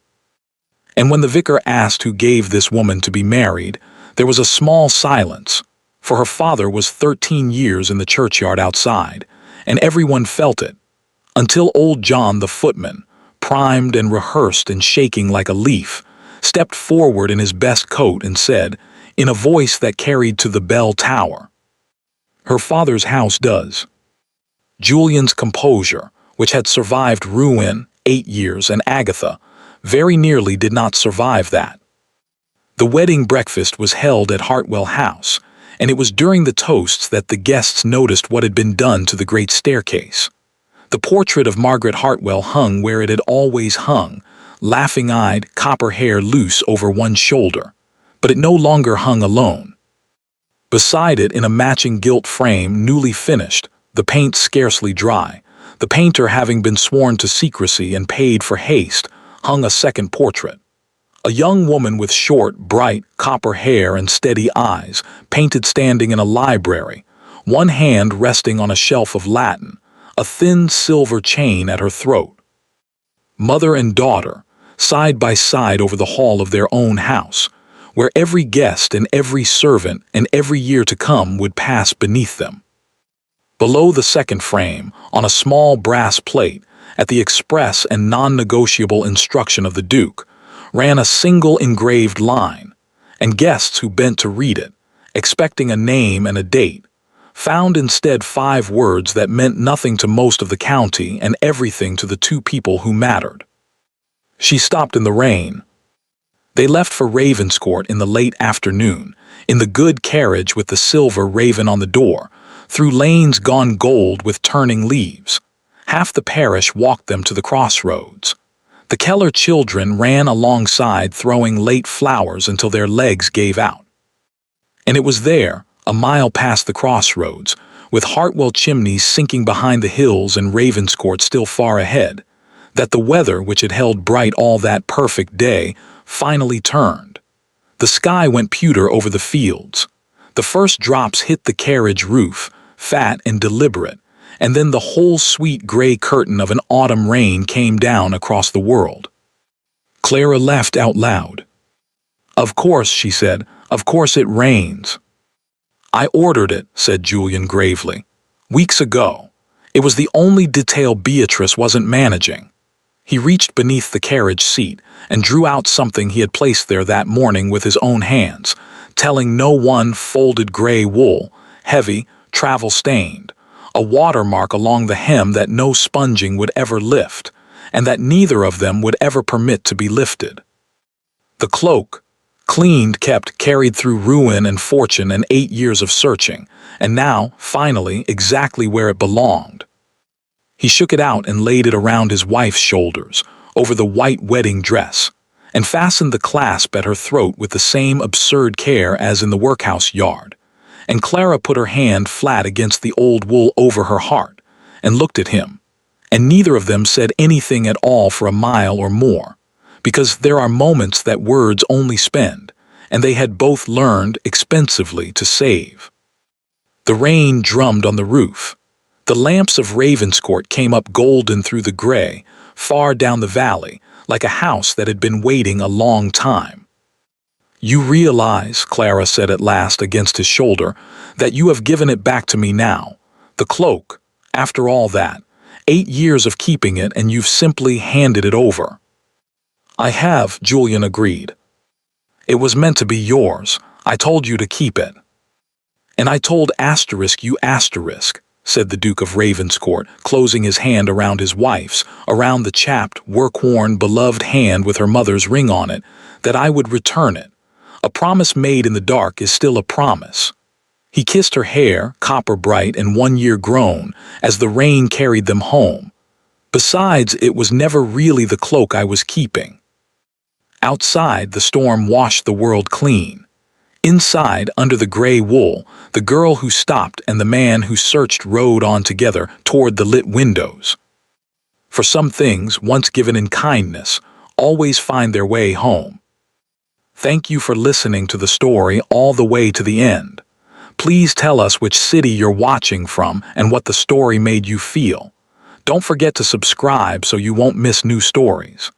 And when the vicar asked who gave this woman to be married, there was a small silence, for her father was 13 years in the churchyard outside, and everyone felt it, until old John the footman, primed and rehearsed and shaking like a leaf, stepped forward in his best coat and said, in a voice that carried to the bell tower, "Her father's house does." Julian's composure, which had survived ruin, 8 years, and Agatha, very nearly did not survive that. The wedding breakfast was held at Hartwell House, and it was during the toasts that the guests noticed what had been done to the great staircase. The portrait of Margaret Hartwell hung where it had always hung, laughing-eyed, copper hair loose over one shoulder, but it no longer hung alone. Beside it, in a matching gilt frame, newly finished, the paint scarcely dry, the painter having been sworn to secrecy and paid for haste, hung a second portrait. A young woman with short, bright, copper hair and steady eyes, painted standing in a library, one hand resting on a shelf of Latin, a thin silver chain at her throat. Mother and daughter, side by side over the hall of their own house, where every guest and every servant and every year to come would pass beneath them. Below the second frame, on a small brass plate, at the express and non-negotiable instruction of the Duke, ran a single engraved line, and guests who bent to read it, expecting a name and a date, found instead 5 words that meant nothing to most of the county and everything to the 2 people who mattered. She stopped in the rain. They left for Ravenscourt in the late afternoon, in the good carriage with the silver raven on the door, through lanes gone gold with turning leaves. Half the parish walked them to the crossroads. The Keller children ran alongside throwing late flowers until their legs gave out. And it was there, a mile past the crossroads, with Hartwell chimneys sinking behind the hills and Ravenscourt still far ahead, that the weather, which had held bright all that perfect day, finally turned. The sky went pewter over the fields. The first drops hit the carriage roof, fat and deliberate, and then the whole sweet gray curtain of an autumn rain came down across the world. Clara laughed out loud. "Of course," she said, "of course it rains." "I ordered it," said Julian gravely. "Weeks ago. It was the only detail Beatrice wasn't managing." He reached beneath the carriage seat and drew out something he had placed there that morning with his own hands, telling no one folded gray wool, heavy, travel-stained, a watermark along the hem that no sponging would ever lift, and that neither of them would ever permit to be lifted. The cloak, cleaned, kept, carried through ruin and fortune and 8 years of searching, and now, finally, exactly where it belonged. He shook it out and laid it around his wife's shoulders, over the white wedding dress, and fastened the clasp at her throat with the same absurd care as in the workhouse yard. And Clara put her hand flat against the old wool over her heart, and looked at him, and neither of them said anything at all for a mile or more, because there are moments that words only spend, and they had both learned expensively to save. The rain drummed on the roof. The lamps of Ravenscourt came up golden through the gray, far down the valley, like a house that had been waiting a long time. "You realize," Clara said at last against his shoulder, "that you have given it back to me now. The cloak, after all that, 8 years of keeping it, and you've simply handed it over." "I have," Julian agreed. "It was meant to be yours. I told you to keep it." "And I told you asterisk," said the Duke of Ravenscourt, closing his hand around his wife's, around the chapped, work-worn, beloved hand with her mother's ring on it, "that I would return it. A promise made in the dark is still a promise." He kissed her hair, copper bright and 1 year grown, as the rain carried them home. "Besides, it was never really the cloak I was keeping." Outside, the storm washed the world clean. Inside, under the gray wool, the girl who stopped and the man who searched rode on together toward the lit windows. For some things, once given in kindness, always find their way home. Thank you for listening to the story all the way to the end. Please tell us which city you're watching from and what the story made you feel. Don't forget to subscribe so you won't miss new stories.